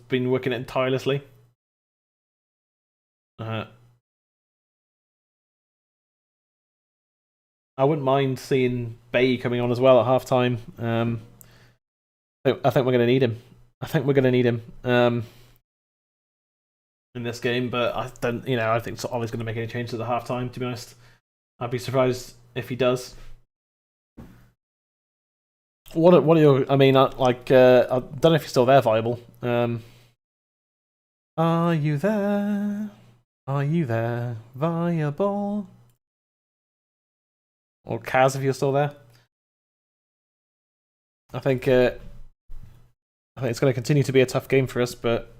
Speaker 1: been working it tirelessly. I wouldn't mind seeing Bay coming on as well at half time. I think we're going to need him. I think in this game, but I don't. I think Ollie's going to make any changes at the half time. To be honest, I'd be surprised if he does. What are your? I mean, I don't know if you're still there, Viable. Are you there? Are you there, Viable? Or Kaz, if you're still there. I think it's going to continue to be a tough game for us, but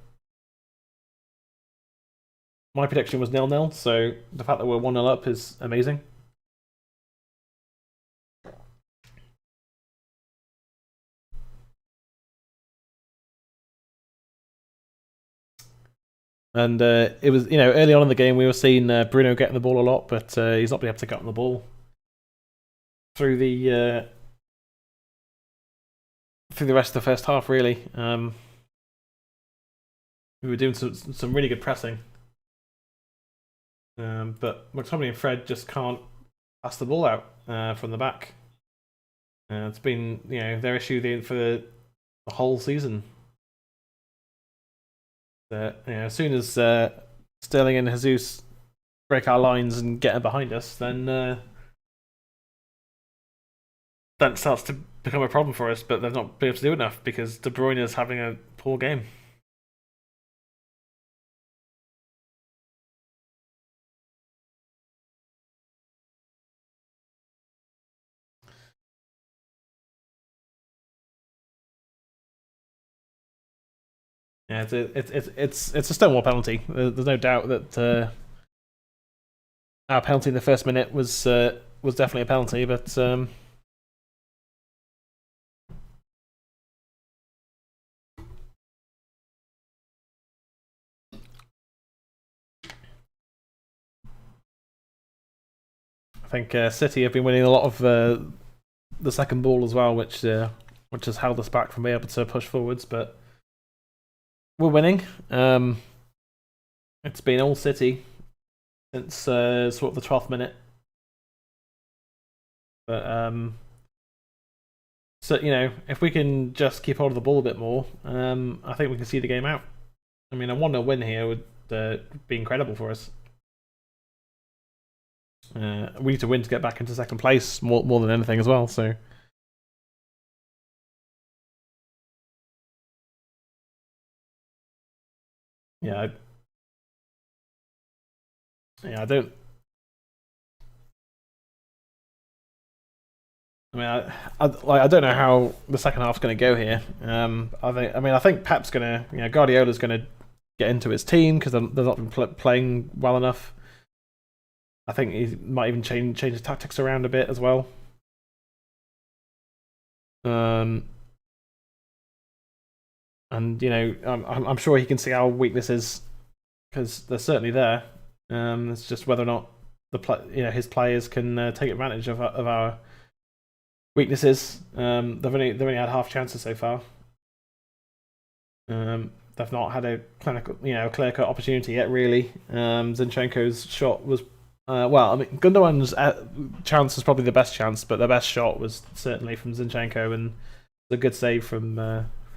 Speaker 1: my prediction was 0-0, so the fact that we're 1-0 up is amazing. And it was, early on in the game we were seeing Bruno getting the ball a lot, but he's not been able to get on the ball through the rest of the first half, really. We were doing some really good pressing. But McTominay and Fred just can't pass the ball out from the back. It's been, their issue for the whole season. As soon as Sterling and Jesus break our lines and get behind us, then that starts to become a problem for us. But they've not been able to do enough because De Bruyne is having a poor game. Yeah, it's a Stonewall penalty. There's no doubt that our penalty in the first minute was definitely a penalty, but I think City have been winning a lot of the second ball as well, which has held us back from being able to push forwards, but we're winning. It's been all City since sort of the 12th minute. But so if we can just keep hold of the ball a bit more, I think we can see the game out. I mean, a 1-0 win here would be incredible for us. We need to win to get back into second place more than anything as well. So. Yeah, I don't. I mean, I don't know how the second half's going to go here. I think Pep's going to, Guardiola's going to get into his team because they're not been playing well enough. I think he might even change his tactics around a bit as well. And I'm sure he can see our weaknesses because they're certainly there. It's just whether or not his players can take advantage of our weaknesses. They've only had half chances so far. They've not had a clinical, clear cut opportunity yet. Really, Zinchenko's shot was well. I mean, Gundogan's chance was probably the best chance, but the best shot was certainly from Zinchenko, and a good save from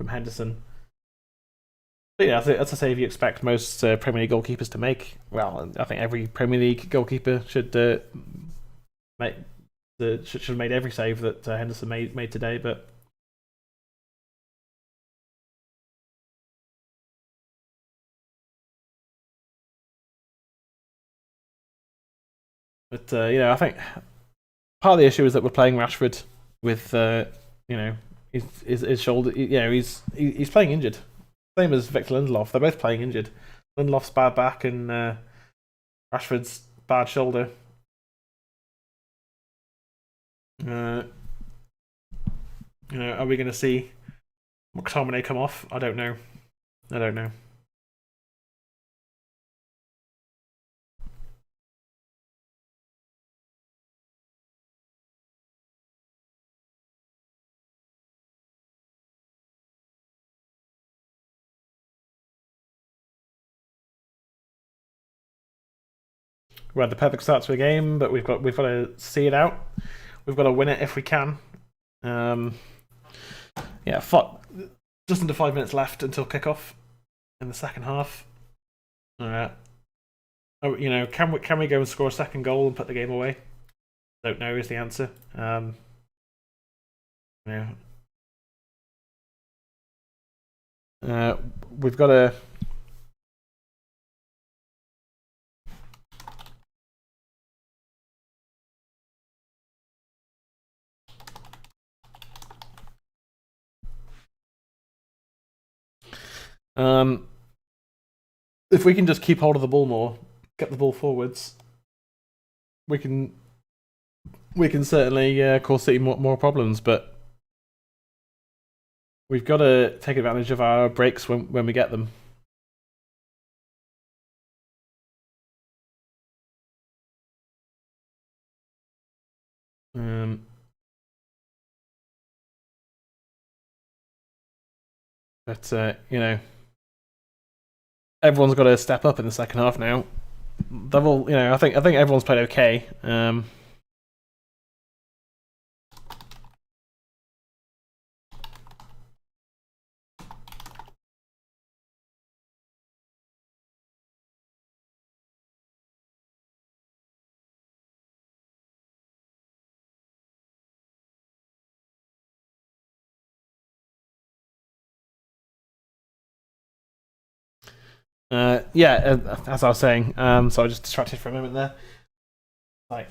Speaker 1: Henderson. But yeah, that's a save you expect most Premier League goalkeepers to make. Well, I think every Premier League goalkeeper should make should have made every save that Henderson made today. But I think part of the issue is that we're playing Rashford with his shoulder. He's playing injured. Same as Victor Lindelof. They're both playing injured. Lindelof's bad back and Rashford's bad shoulder. Are we going to see McTominay come off? I don't know. We had the perfect start to a game, but we've got to see it out. We've got to win it if we can. Just under 5 minutes left until kickoff in the second half. Can we go and score a second goal and put the game away? Don't know is the answer. We've got to. If we can just keep hold of the ball more, get the ball forwards, we can certainly cause City more problems. But we've got to take advantage of our breaks when we get them. But everyone's got to step up in the second half now. They've all, I think everyone's played okay. As I was saying, so I just distracted for a moment there. Like,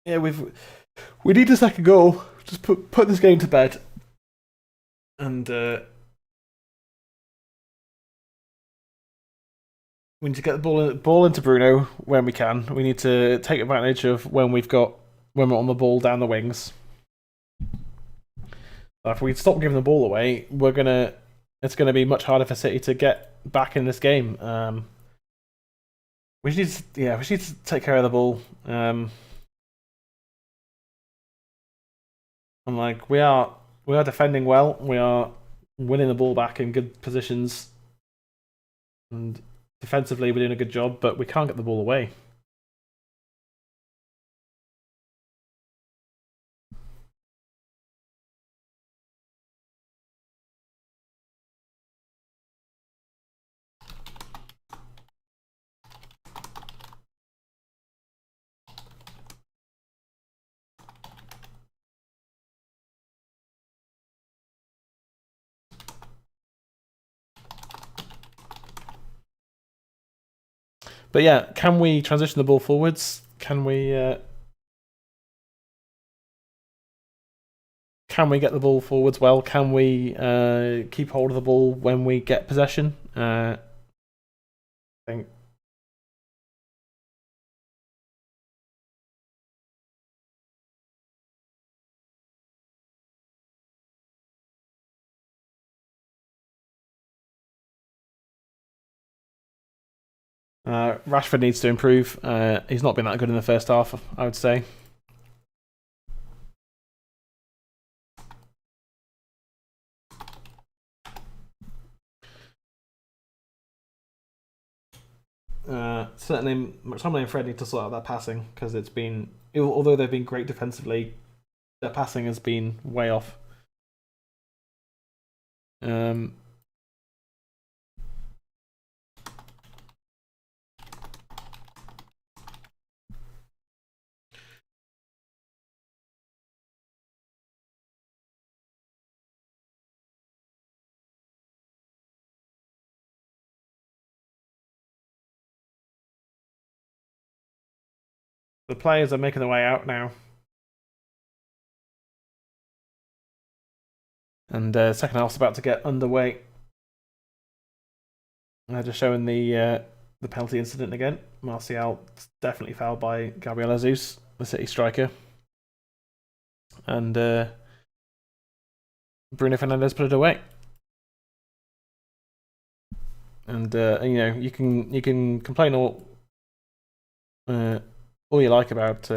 Speaker 1: yeah, we need a second goal. Just put this game to bed, and we need to get the ball into Bruno when we can. We need to take advantage of when we're on the ball down the wings. If we stop giving the ball away, it's gonna be much harder for City to get back in this game. We need to take care of the ball. And we are defending well. We are winning the ball back in good positions, and defensively we're doing a good job, but we can't get the ball away. But yeah, can we transition the ball forwards? Can we get the ball forwards well? Can we keep hold of the ball when we get possession? I think. Rashford needs to improve. He's not been that good in the first half, I would say. Certainly, McTominay and Fred need to sort out that passing, because it's been, although they've been great defensively, their passing has been way off. The players are making their way out now. And second half's about to get underway. Just showing the penalty incident again. Martial definitely fouled by Gabriel Jesus, the City striker. And Bruno Fernandes put it away. And you can complain all you like about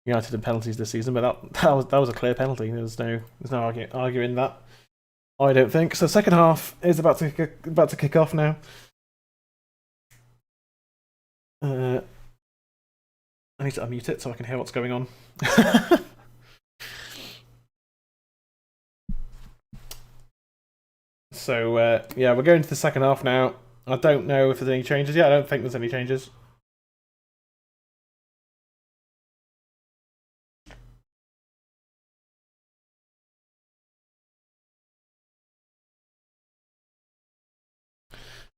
Speaker 1: United and penalties this season, but that was a clear penalty. There's no arguing that. I don't think so. Second half is about to kick off now. I need to unmute it so I can hear what's going on. So yeah, we're going to the second half now. I don't know if there's any changes. Yeah, I don't think there's any changes.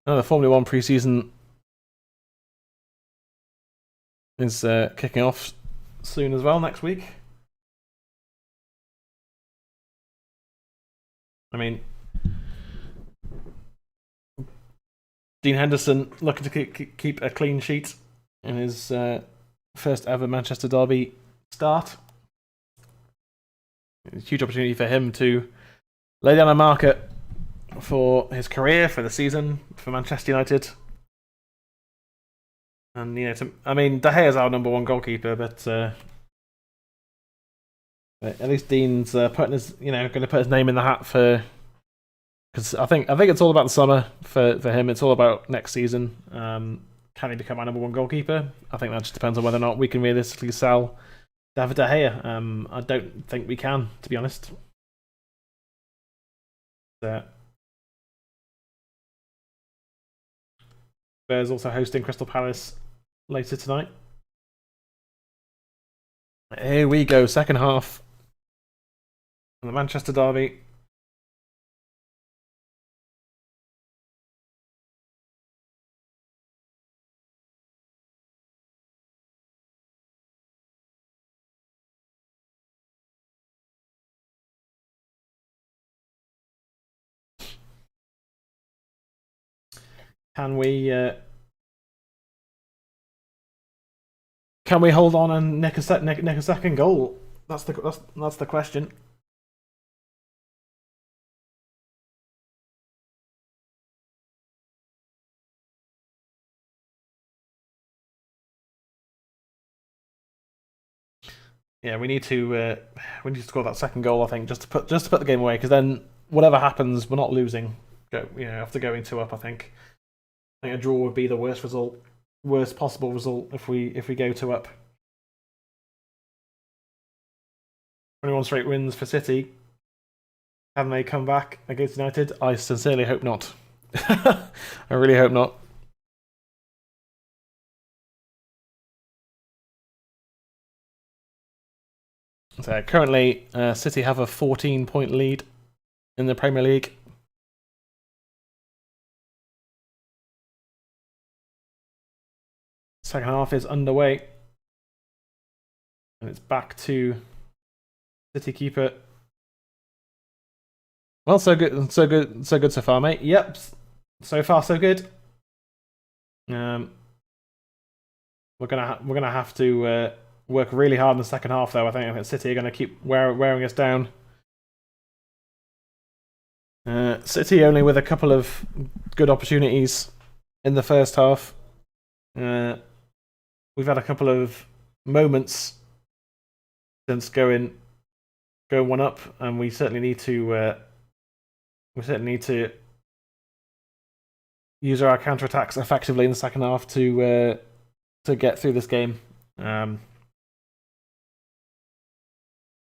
Speaker 1: The Formula 1 pre-season is kicking off soon as well, next week. I mean, Dean Henderson looking to keep a clean sheet in his first ever Manchester derby start. It's a huge opportunity for him to lay down a marker for his career, for the season, for Manchester United. And De Gea is our number one goalkeeper, but at least Dean's putting his, going to put his name in the hat for. Because I think it's all about the summer for him. It's all about next season. Can he become our number one goalkeeper? I think that just depends on whether or not we can realistically sell David De Gea. I don't think we can, to be honest. Spurs also hosting Crystal Palace later tonight. Here we go, second half. The Manchester derby. Can we hold on and nick a second goal? That's the question. Yeah, we need to score that second goal. I think just to put the game away, because then whatever happens, we're not losing. After going 2-up, I think a draw would be the worst possible result if we go 2-up. 21 straight wins for City. Can they come back against United? I sincerely hope not. I really hope not. So currently, City have a 14-point lead in the Premier League. Second half is underway, and it's back to City keeper. Well, so good so far, mate. Yep, so far so good. We're gonna have to work really hard in the second half, though. I think City are gonna keep wearing us down. City only with a couple of good opportunities in the first half. We've had a couple of moments since going 1-up, and we certainly need to use our counterattacks effectively in the second half to get through this game.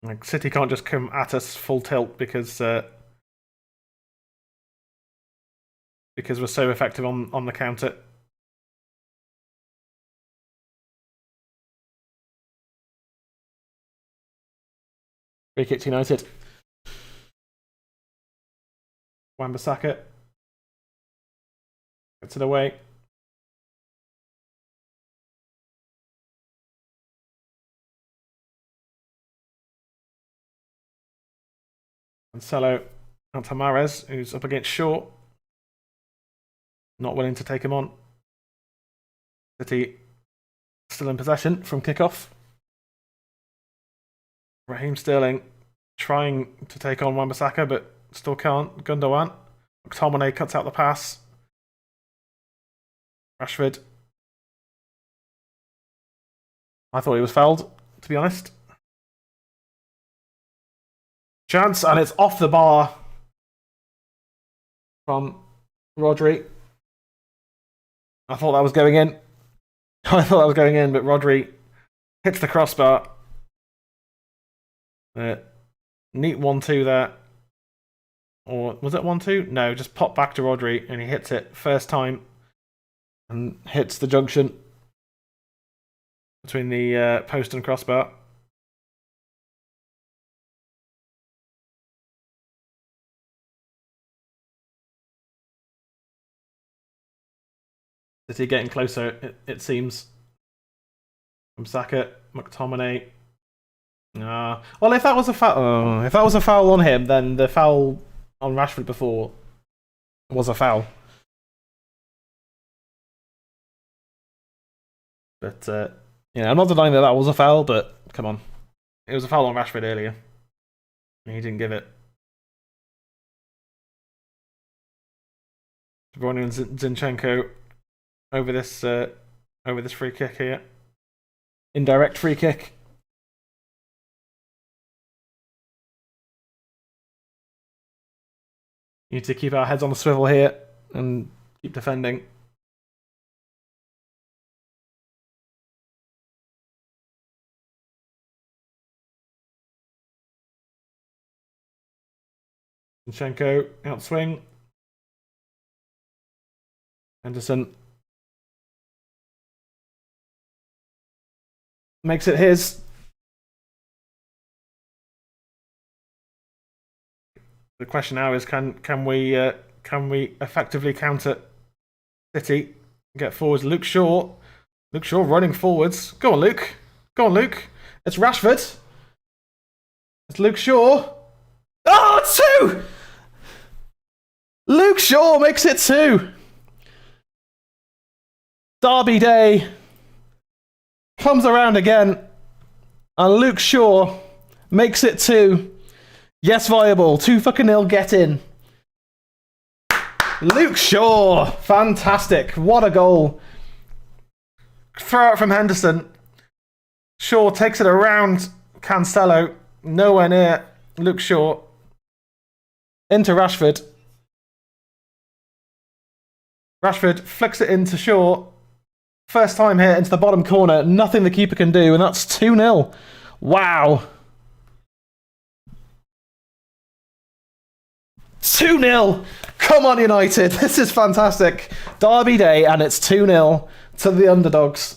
Speaker 1: Like City can't just come at us full tilt because we're so effective on the counter. Free kick to United. Wan-Bissaka gets it away. Cancelo out to Mahrez, who's up against Shaw. Not willing to take him on. City still in possession from kickoff. Raheem Sterling trying to take on Wan-Bissaka, but still can't. Gundogan. McTominay cuts out the pass. Rashford. I thought he was fouled, to be honest. Chance, and it's off the bar from Rodri. I thought that was going in. But Rodri hits the crossbar. Neat 1-2 there. Or was it 1-2? No, just pop back to Rodri and he hits it first time and hits the junction between the post and crossbar. City getting closer, it seems. From Saka, McTominay. Well, if that was a foul on him, then the foul on Rashford before was a foul. But I'm not denying that was a foul, but come on, it was a foul on Rashford earlier, and he didn't give it. De Bruyne and Zinchenko over this free kick here. Indirect free kick. Need to keep our heads on the swivel here and keep defending. Zinchenko outswing. Henderson makes it his. The question now is, can we effectively counter City? Get forwards. Luke Shaw running forwards. Go on, Luke. It's Rashford. It's Luke Shaw. Oh, it's 2! Luke Shaw makes it 2. Derby Day comes around again, and Luke Shaw makes it 2. Yes, viable. 2-0, get in. Luke Shaw. Fantastic. What a goal. Throw out from Henderson. Shaw takes it around Cancelo. Nowhere near Luke Shaw. Into Rashford. Rashford flicks it into Shaw. First time here into the bottom corner. Nothing the keeper can do, and that's 2-0. Wow. 2-0. Come on, United. This is fantastic. Derby Day, and it's 2-0 to the underdogs.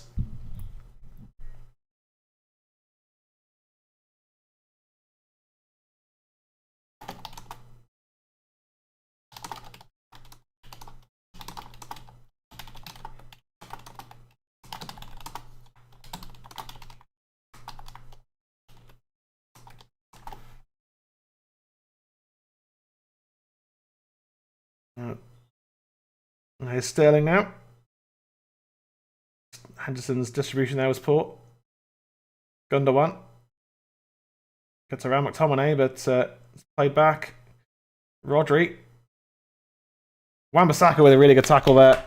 Speaker 1: Here's Sterling now. Henderson's distribution there was poor. Gundogan gets around McTominay, but it's played back. Rodri. Wan-Bissaka with a really good tackle there.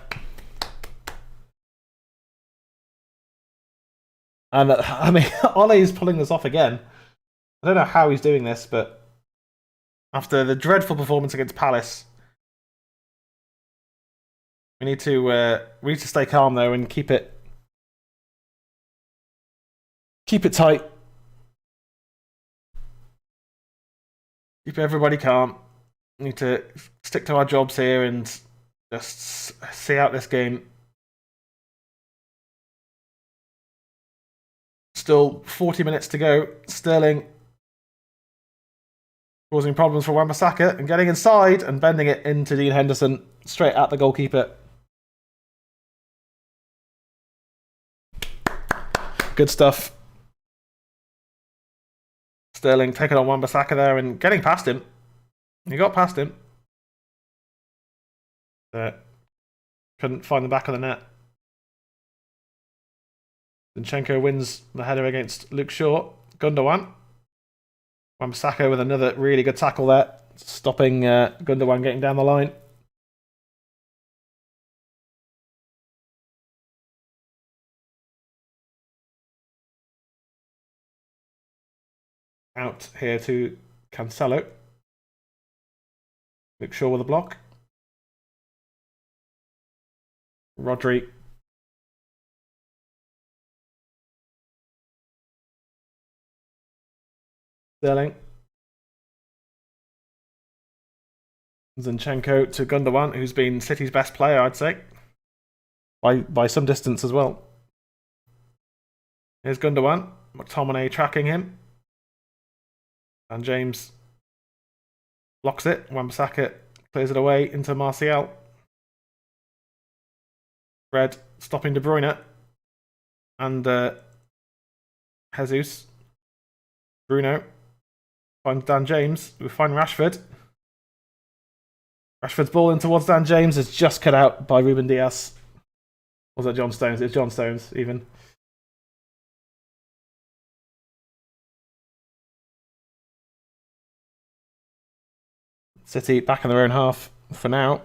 Speaker 1: And I mean, Ole's pulling this off again. I don't know how he's doing this, but after the dreadful performance against Palace, we need to stay calm though and keep it tight. Keep everybody calm. We need to stick to our jobs here and just see out this game. Still 40 minutes to go. Sterling causing problems for Wan-Bissaka and getting inside and bending it into Dean Henderson straight at the goalkeeper. Good stuff. Sterling taking on Wan-Bissaka there and getting past him. He got past him. Couldn't find the back of the net. Zinchenko wins the header against Luke Shaw. Gundogan. Wan-Bissaka with another really good tackle there, stopping Gundogan getting down the line. Out here to Cancelo. Luke Shaw with a block. Rodri. Sterling. Zinchenko to Gundogan, who's been City's best player, I'd say. By some distance as well. Here's Gundogan. McTominay tracking him. And James blocks it. Wan-Bissaka clears it away into Martial. Fred stopping De Bruyne. And Jesus. Bruno. Finds Dan James. We find Rashford. Rashford's ball in towards Dan James is just cut out by Ruben Dias. Was that John Stones? It's John Stones, even. City back in their own half for now.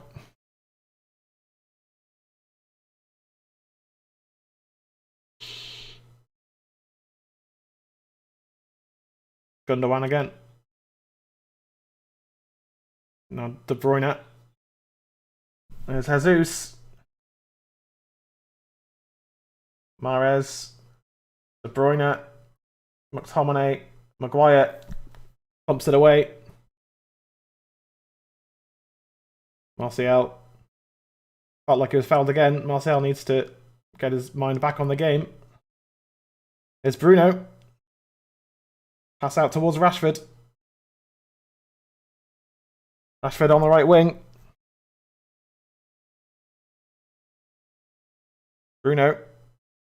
Speaker 1: Gundogan again. Now De Bruyne. There's Jesus. Mahrez. De Bruyne. McTominay. Maguire. Pumps it away. Martial. Felt like he was fouled again. Martial needs to get his mind back on the game. It's Bruno. Pass out towards Rashford. Rashford on the right wing. Bruno.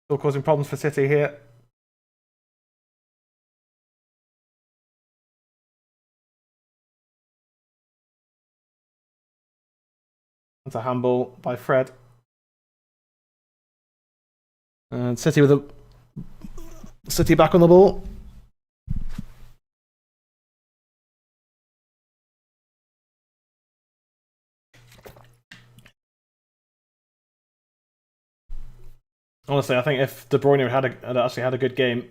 Speaker 1: Still causing problems for City here. That's a handball by Fred. And City back on the ball. Honestly, I think if De Bruyne had actually had a good game,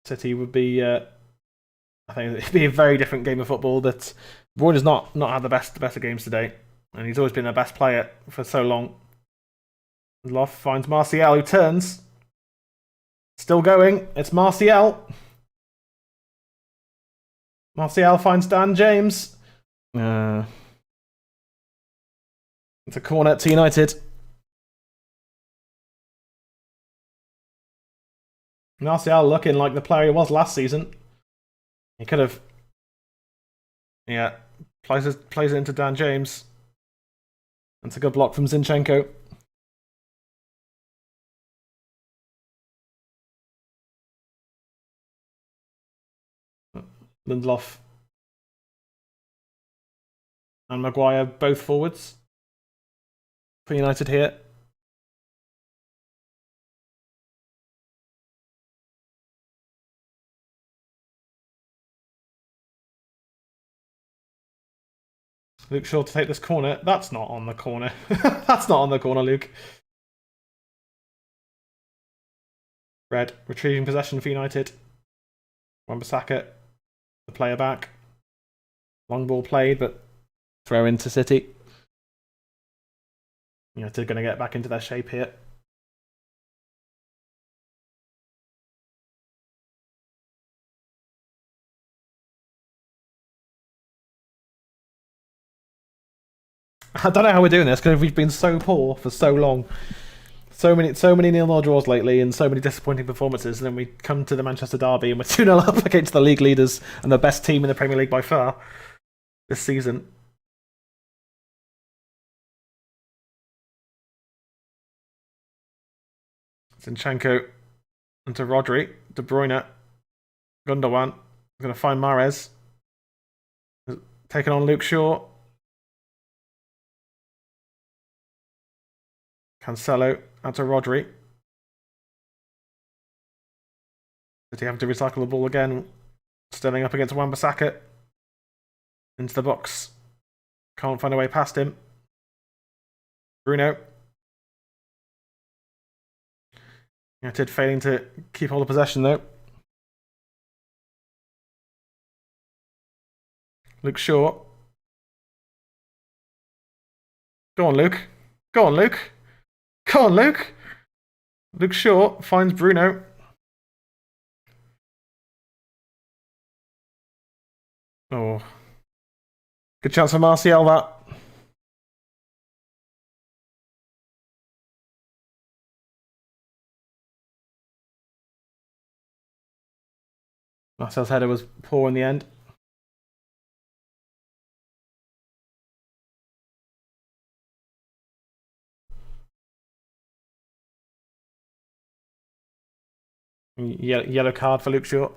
Speaker 1: City would be. I think it'd be a very different game of football. But De Bruyne's not had the best of games today, and he's always been their best player for so long. Loft finds Martial, who turns. Still going. It's Martial. Martial finds Dan James. It's a corner to United. Martial looking like the player he was last season. He could have... Yeah, plays it into Dan James. That's a good block from Zinchenko. Lindelof and Maguire both forwards for United here. Luke Shaw to take this corner. That's not on the corner. That's not on the corner, Luke. Red retrieving possession for United. Wan-Bissaka, the player back. Long ball played, but throw into City. United going to get back into their shape here. I don't know how we're doing this because we've been so poor for so long. So many 0-0 draws lately and so many disappointing performances, and then we come to the Manchester derby and we're 2-0 up against the league leaders and the best team in the Premier League by far this season. Zinchenko into Rodri, De Bruyne, Gundogan. Going to find Mahrez. Taking on Luke Shaw. Cancelo out to Rodri. Did he have to recycle the ball again? Sterling up against Wan-Bissaka. Into the box. Can't find a way past him. Bruno. United failing to keep hold of possession though. Luke Shaw. Go on, Luke. Go on, Luke. Go on, Luke. Luke Shaw finds Bruno. Oh. Good chance for Martial, that. Martial's header was poor in the end. Yellow card for Luke Shaw.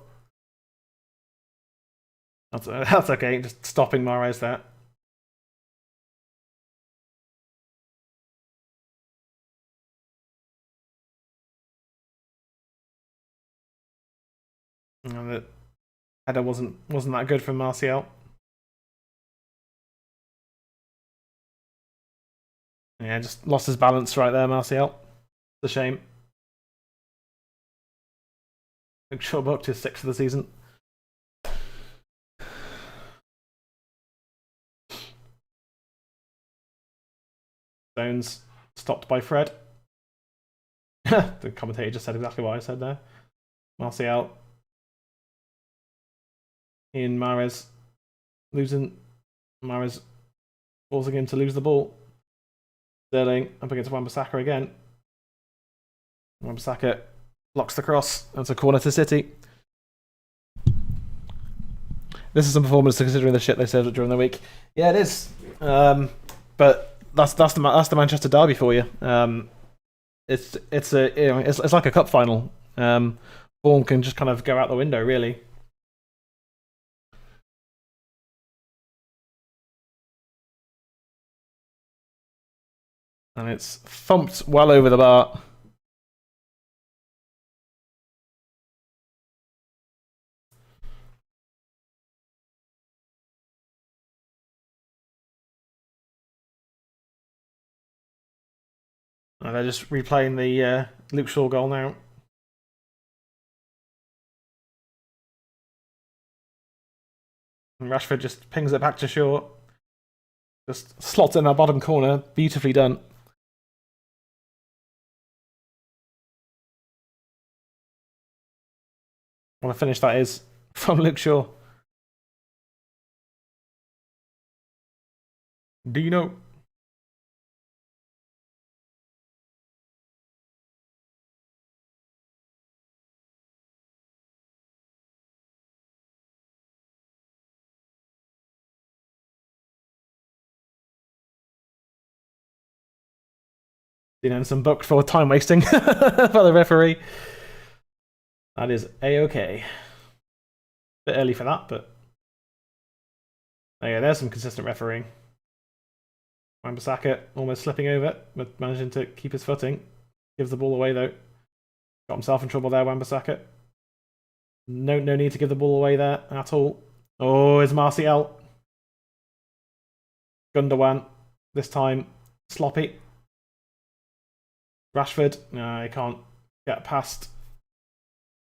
Speaker 1: That's okay, just stopping Mahrez there. And the header wasn't that good for Martial. Yeah, just lost his balance right there, Martial. It's a shame. Luke Shaw booked his 6th of the season. Stones stopped by Fred. The commentator just said exactly what I said there. Martial. Ian Mahrez losing. Mahrez forcing him to lose the ball. Sterling up against Wan-Bissaka again. Wan-Bissaka blocks the cross. That's a corner to City. This is some performance considering the shit they served during the week. Yeah, it is. But that's the Manchester derby for you. It's like a cup final. Form can just kind of go out the window, really. And it's thumped well over the bar. And they're just replaying the Luke Shaw goal now. And Rashford just pings it back to Shaw. Just slots it in that bottom corner. Beautifully done. What a finish that is from Luke Shaw. Dino. Dean some booked for time wasting for the referee. That is A-OK. Bit early for that, but oh yeah, there's some consistent refereeing. Wan-Bissaka almost slipping over, but managing to keep his footing. Gives the ball away though. Got himself in trouble there, Wan-Bissaka. No need to give the ball away there at all. Oh, it's Martial. Gundogan. This time sloppy. Rashford. No, he can't get past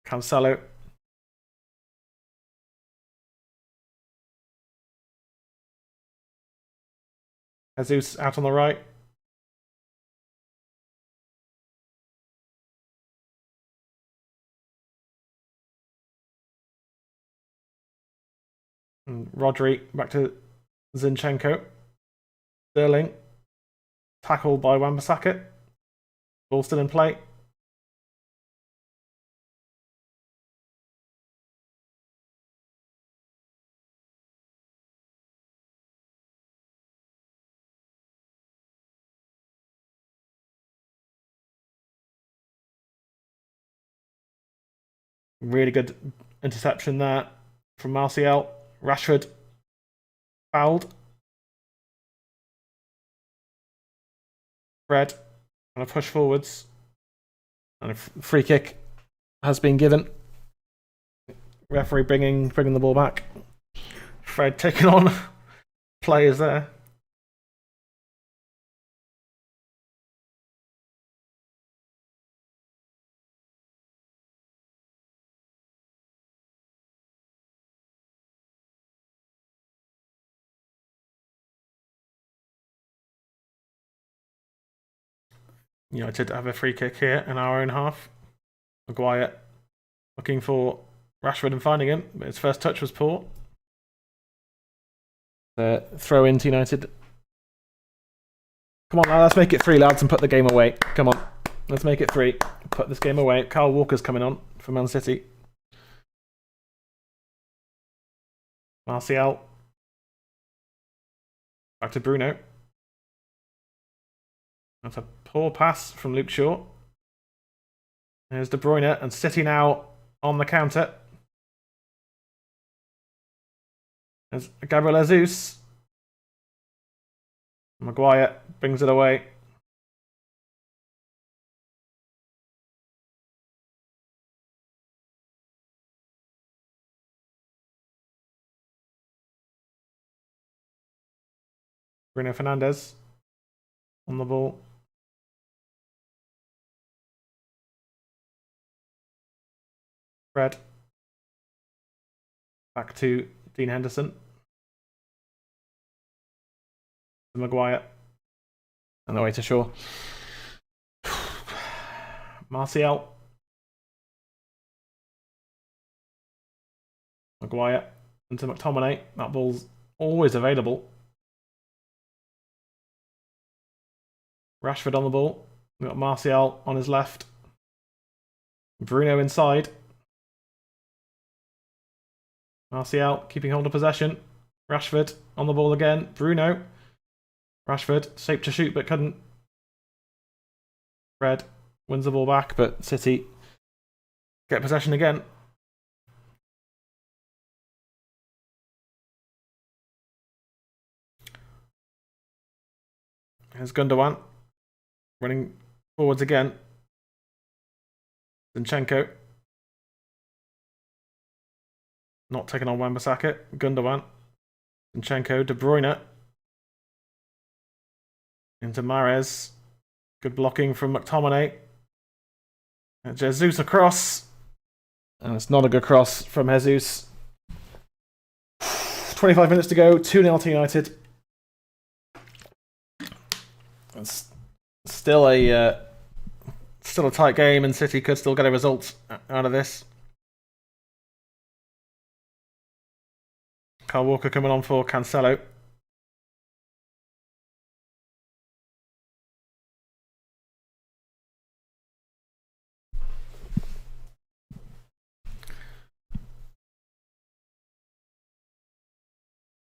Speaker 1: Cancelo. Jesus out on the right. And Rodri back to Zinchenko. Sterling. Tackled by Wan-Bissaka. Ball still in play. Really good interception there from Martial. Rashford fouled. Fred trying to push forwards. And a free kick has been given. Referee bringing the ball back. Fred taking on players there. United have a free kick here in our own half. Maguire looking for Rashford and finding him, but his first touch was poor. Throw into United. Come on, now, let's make it 3, lads, and put the game away. Come on, let's make it 3. Put this game away. Kyle Walker's coming on for Man City. Martial. Back to Bruno. That's a poor pass from Luke Shaw. There's De Bruyne, and City now on the counter. There's Gabriel Jesus. Maguire brings it away. Bruno Fernandes on the ball. Fred. Back to Dean Henderson. Maguire. And the way to Shaw. Martial. Maguire into McTominay. That ball's always available. Rashford on the ball. We've got Martial on his left. Bruno inside. Martial keeping hold of possession. Rashford on the ball again. Bruno. Rashford shaped to shoot but couldn't. Fred wins the ball back, but City get possession again. Here's Gundogan running forwards again. Zinchenko not taking on Wan-Bissaka. Gundogan. Zinchenko. De Bruyne. Into Mahrez. Good blocking from McTominay. And Jesus across. And it's not a good cross from Jesus. 25 minutes to go. 2-0 to United. It's still a tight game, and City could still get a result out of this. Kyle Walker coming on for Cancelo.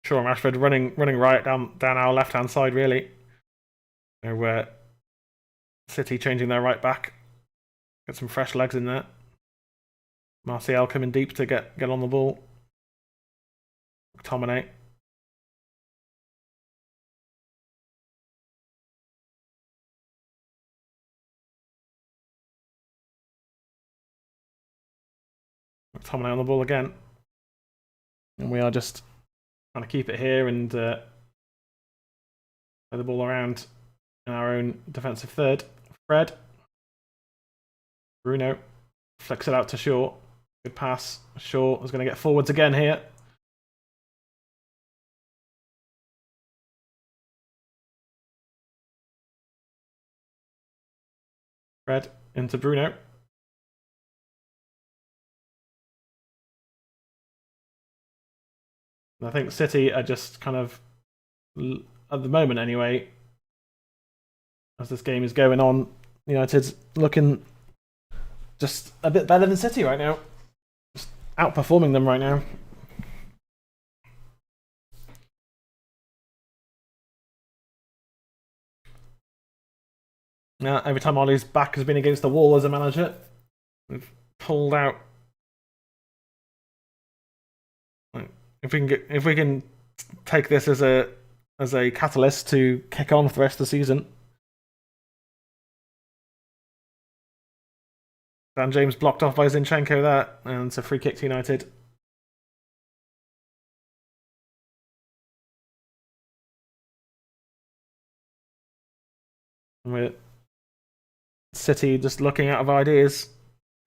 Speaker 1: Sure, Rashford running right down our left hand side, really. Where City changing their right back. Get some fresh legs in there. Martial coming deep to get on the ball. McTominay. McTominay on the ball again. And we are just trying to keep it here and play the ball around in our own defensive third. Fred. Bruno flicks it out to Shaw. Good pass. Shaw is going to get forwards again here. Fred into Bruno. I think City are just kind of, at the moment anyway, as this game is going on, United's looking just a bit better than City right now. Just outperforming them right now. Now, every time Ollie's back has been against the wall as a manager, we've pulled out. If we can take this as a catalyst to kick on for the rest of the season. Dan James blocked off by Zinchenko there, and it's a free kick to United. And we're City just looking out of ideas.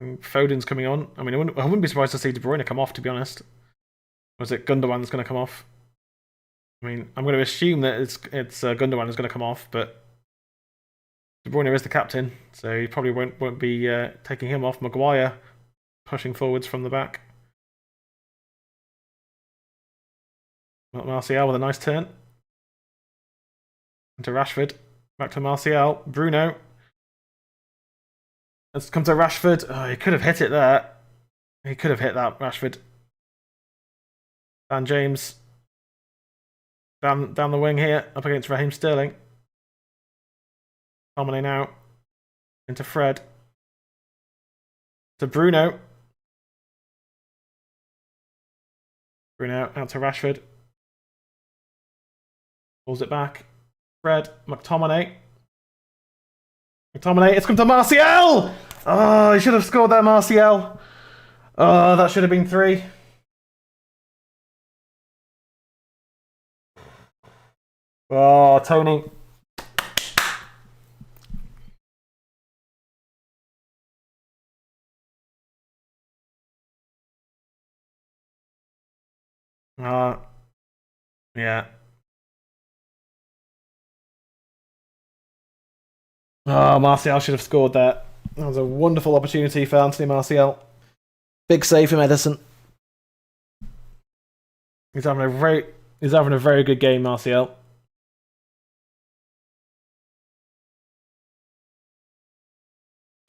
Speaker 1: And Foden's coming on. I mean, I wouldn't be surprised to see De Bruyne come off, to be honest. Or is it Gundogan that's going to come off? I mean, I'm going to assume that it's Gundogan is going to come off, but De Bruyne is the captain, so he probably won't be taking him off. Maguire pushing forwards from the back. Martial with a nice turn. Into Rashford. Back to Martial. Bruno. Let's come to Rashford. Oh, he could have hit it there. He could have hit that, Rashford. Dan James. Down the wing here, up against Raheem Sterling. Domine now. Into Fred. To Bruno. Bruno out to Rashford. Pulls it back. Fred. McTominay. It's come to Martial! Oh, he should have scored there, Martial. Oh, that should have been 3. Oh, Tony. Yeah. Oh, Martial should have scored that. That was a wonderful opportunity for Anthony Martial. Big save from Edison. He's having a very good game, Martial.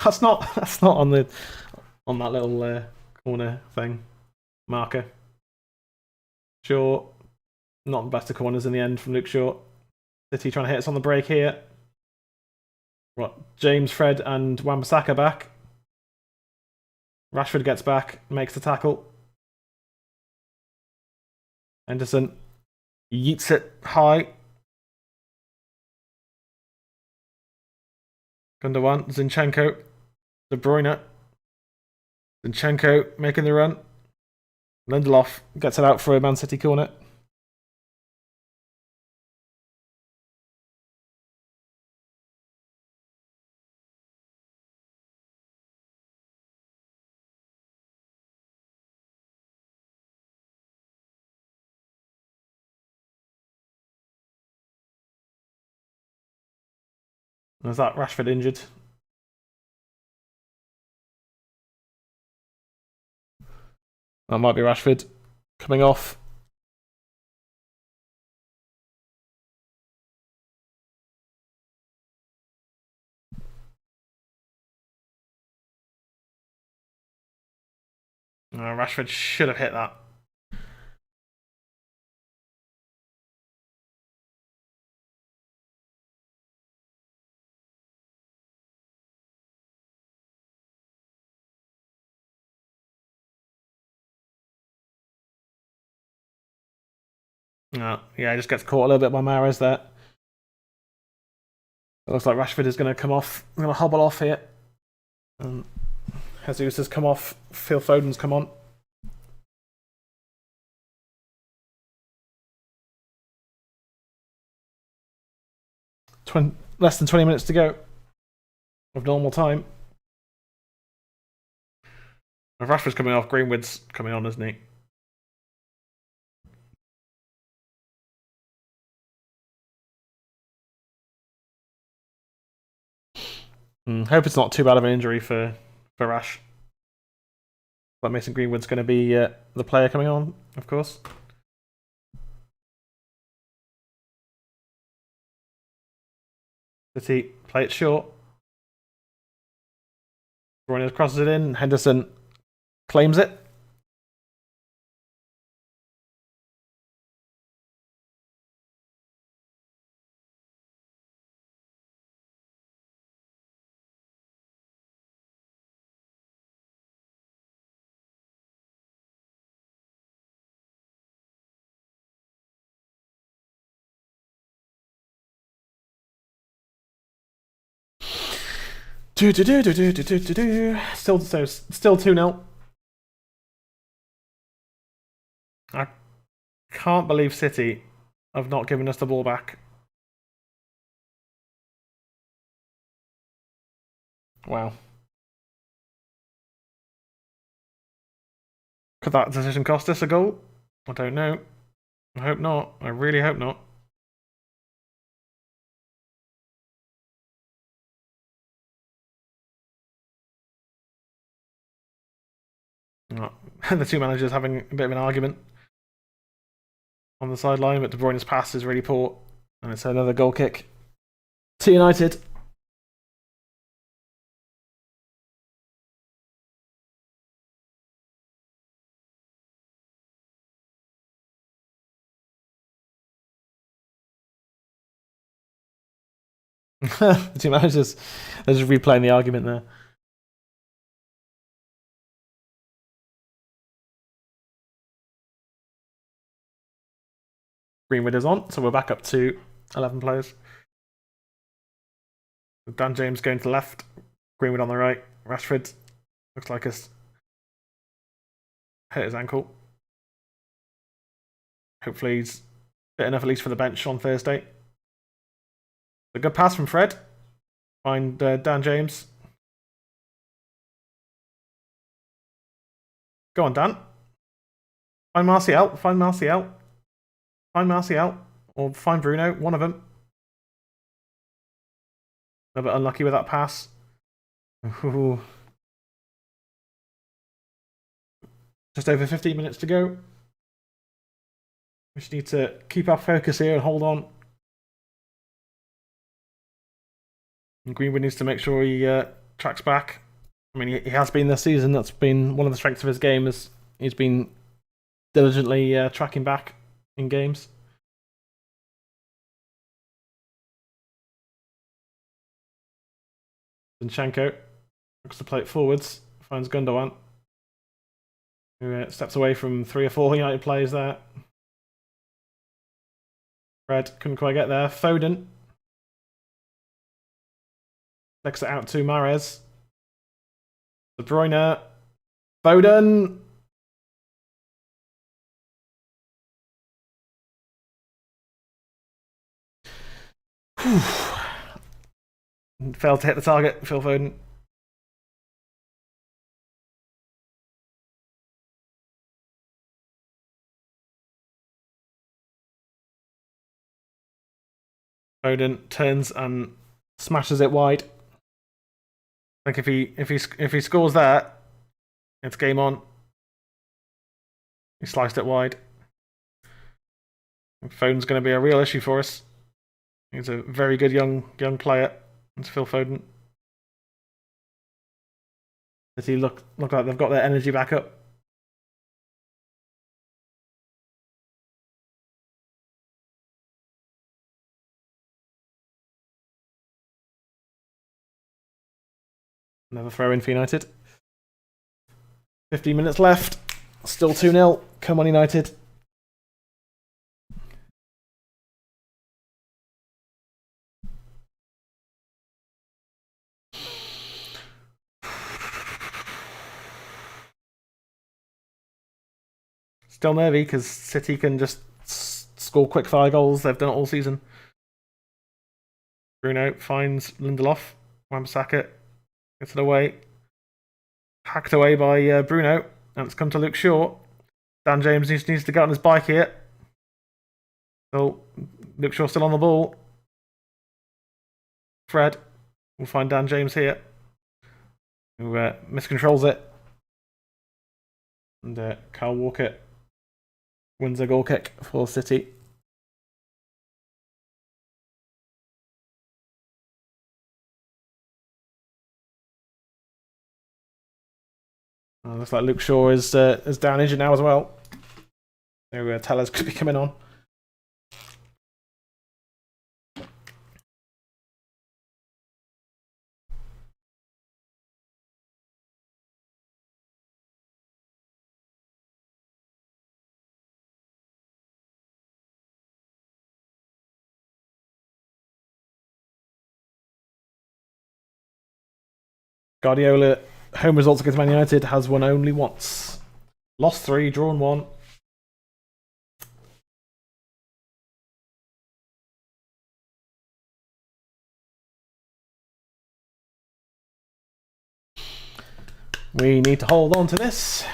Speaker 1: That's not on that little corner thing marker. Shaw, not the best of corners in the end from Luke Shaw. City trying to hit us on the break here. What? James, Fred, and Wan-Bissaka back. Rashford gets back, makes the tackle. Henderson yeets it high. Gundogan, Zinchenko, De Bruyne. Zinchenko making the run. Lindelof gets it out for a Man City corner. Was that Rashford injured? That might be Rashford coming off. Rashford should have hit that. Yeah, he just gets caught a little bit by Mahrez there. It looks like Rashford is going to come off. I'm going to hobble off here. And Jesus has come off. Phil Foden's come on. Less than 20 minutes to go of normal time. If Rashford's coming off, Greenwood's coming on, isn't he? Hope it's not too bad of an injury for Rash. But Mason Greenwood's going to be the player coming on, of course. City play it short. Bruyne crosses it in. Henderson claims it. Still 2-0. I can't believe City have not given us the ball back. Wow. Could that decision cost us a goal? I don't know. I hope not. I really hope not. The two managers having a bit of an argument on the sideline, but De Bruyne's pass is really poor, and it's another goal kick to United. The two managers, they're just replaying the argument there. Greenwood is on, so we're back up to 11 players. Dan James going to the left, Greenwood on the right. Rashford looks like he's hurt his ankle. Hopefully he's fit enough at least for the bench on Thursday. A good pass from Fred. Find Dan James. Go on, Dan. Find Martial. Find Martial. Find Martial. Or find Bruno. One of them. A bit unlucky with that pass. Ooh. Just over 15 minutes to go. We just need to keep our focus here and hold on. And Greenwood needs to make sure he tracks back. I mean, he has been this season. That's been one of the strengths of his game. Is he's been diligently tracking back in games. Zinchenko looks to play it forwards. Finds Gundogan, who steps away from 3 or 4 United players there. Fred couldn't quite get there. Foden flicks it out to Mahrez. De Bruyne. Foden. Failed to hit the target, Phil Foden. Foden turns and smashes it wide. I think if he scores that, it's game on. He sliced it wide. Foden's going to be a real issue for us. He's a very good young player. It's Phil Foden. Does he look like they've got their energy back up? Another throw in for United. 15 minutes left. Still 2-0. Come on, United. Still nervy because City can just score quick fire goals. They've done it all season. Bruno finds Lindelof. Wan-Bissaka gets it away. hacked away by Bruno, and it's come to Luke Shaw. Dan James needs to get on his bike here. So Luke Shaw still on the ball. Fred will find Dan James here, who miscontrols it. And Kyle Walker wins a goal kick for City. Looks like Luke Shaw is down injured now as well. So Tellers could be coming on. Guardiola, home results against Man United, has won only once. Lost 3, drawn 1. We need to hold on to this.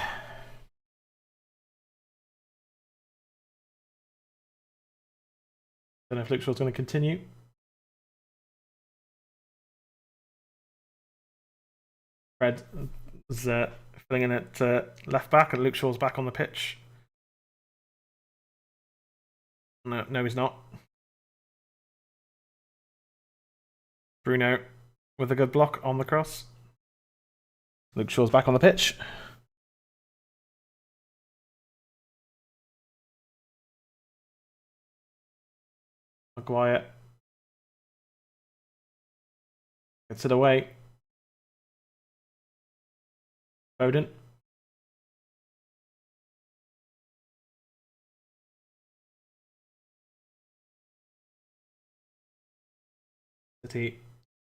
Speaker 1: Don't know if Luke Shaw's going to continue. Fred is filling in at left back, and Luke Shaw's back on the pitch. No, he's not. Bruno with a good block on the cross. Luke Shaw's back on the pitch. Maguire gets it away. Foden. City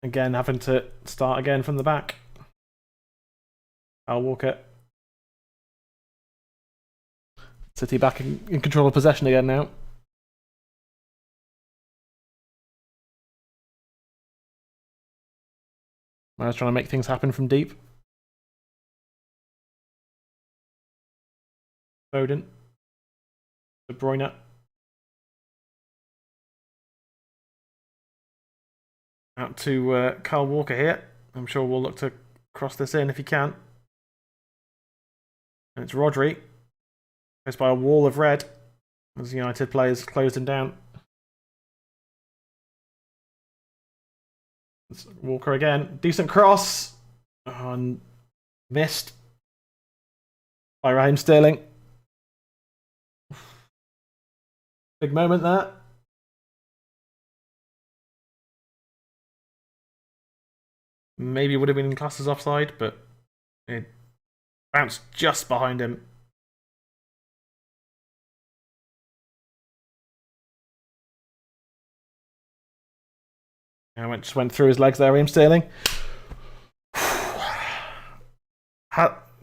Speaker 1: again having to start again from the back. Kyle Walker. City back in control of possession again now. Mahrez trying to make things happen from deep. Foden. De Bruyne. Out to Kyle Walker here. I'm sure we'll look to cross this in if he can. And it's Rodri. Goes by a wall of red as United players closed him down. It's Walker again. Decent cross. And missed by Raheem Sterling. Big moment there. Maybe would have been classed as offside, but it bounced just behind him. And just went through his legs there, Raheem Sterling.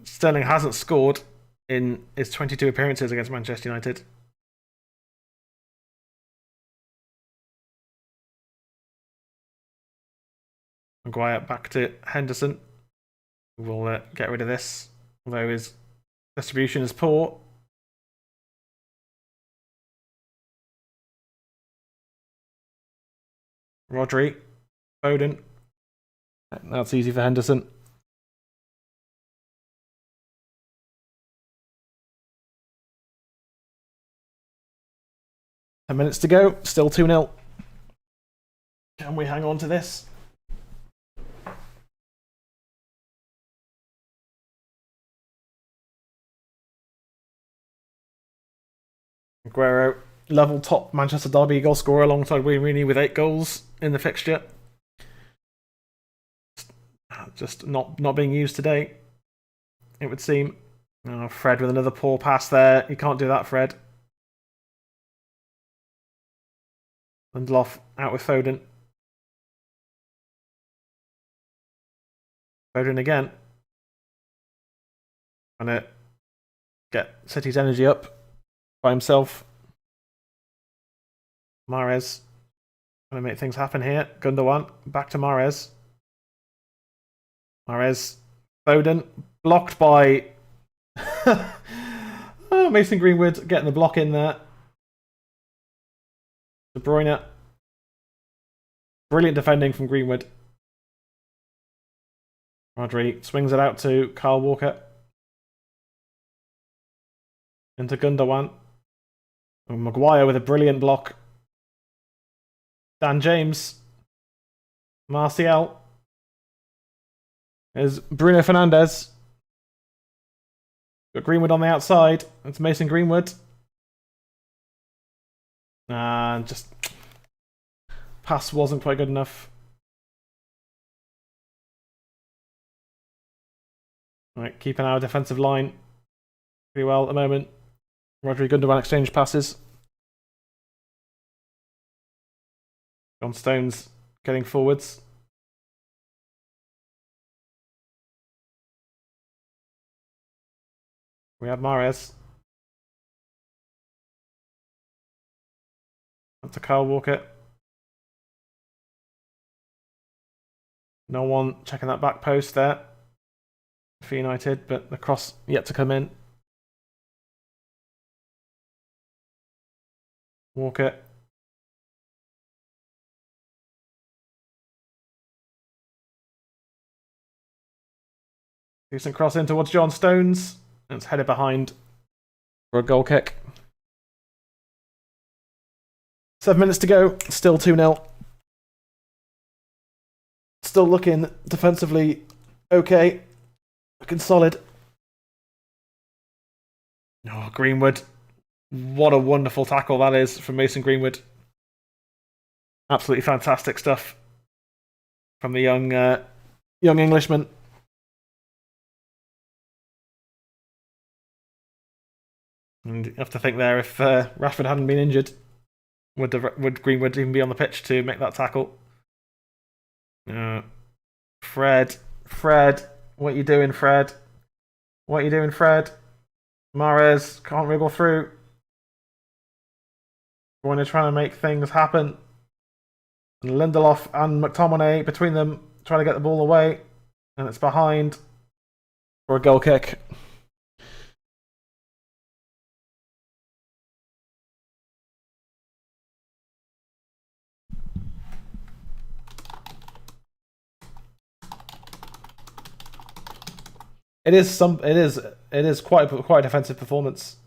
Speaker 1: Sterling hasn't scored in his 22 appearances against Manchester United. Maguire back to Henderson. We'll get rid of this, although his distribution is poor. Rodri. Foden. That's easy for Henderson. Ten minutes to go. Still 2-0. Can we hang on to this? Aguero, level top Manchester Derby goal scorer alongside Wayne Rooney with 8 goals in the fixture. Just not being used today, it would seem. Oh, Fred with another poor pass there. You can't do that, Fred. Lindelof out with Foden. Foden again. Trying to get City's energy up by himself. Mahrez trying to make things happen here. Gundogan back to Mahrez. Mahrez Foden blocked by oh, Mason Greenwood getting the block in there. De Bruyne. Brilliant defending from Greenwood. Rodri swings it out to Kyle Walker. Into Gundogan. And Maguire with a brilliant block. Dan James. Martial. There's Bruno Fernandes. Got Greenwood on the outside. It's Mason Greenwood. Just pass wasn't quite good enough. Right, keeping our defensive line pretty well at the moment. Rodri Gundogan exchange passes. John Stones getting forwards. We have Mahrez. Up to Kyle Walker. No one checking that back post there for United, but the cross yet to come in. Walker. Decent cross in towards John Stones. And it's headed behind for a goal kick. 7 minutes to go. Still 2-0. Still looking defensively okay. Looking solid. Oh, Greenwood. What a wonderful tackle that is from Mason Greenwood. Absolutely fantastic stuff from the young Englishman. And you have to think there, if Rashford hadn't been injured, would Greenwood even be on the pitch to make that tackle? Fred, what are you doing, Fred? What are you doing, Fred? Mahrez can't wriggle through. When they're trying to make things happen. And Lindelof and McTominay between them trying to get the ball away. And it's behind for a goal kick. It is quite a defensive performance.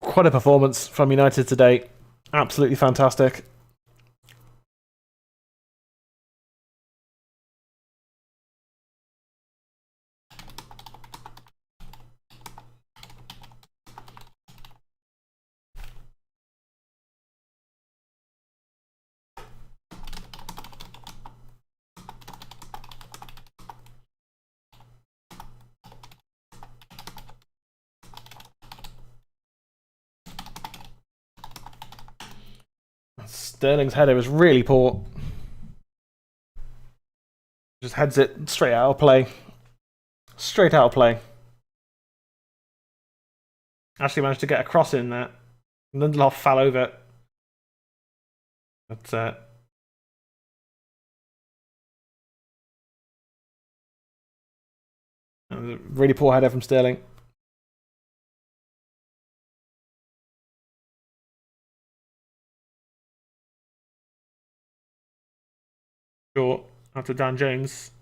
Speaker 1: Quite a performance from United today. Absolutely fantastic. Sterling's header was really poor. Just heads it straight out of play. Straight out of play. Actually managed to get a cross in there. Lindelof fell over. But really poor header from Sterling. Short after Dan James.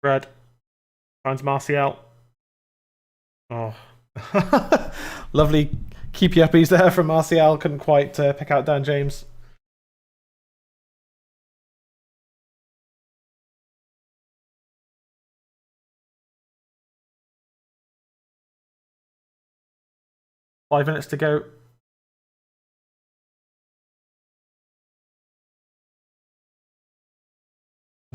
Speaker 1: Fred finds Martial. Oh. Lovely keepy uppies there from Martial. Couldn't quite pick out Dan James. Five minutes to go.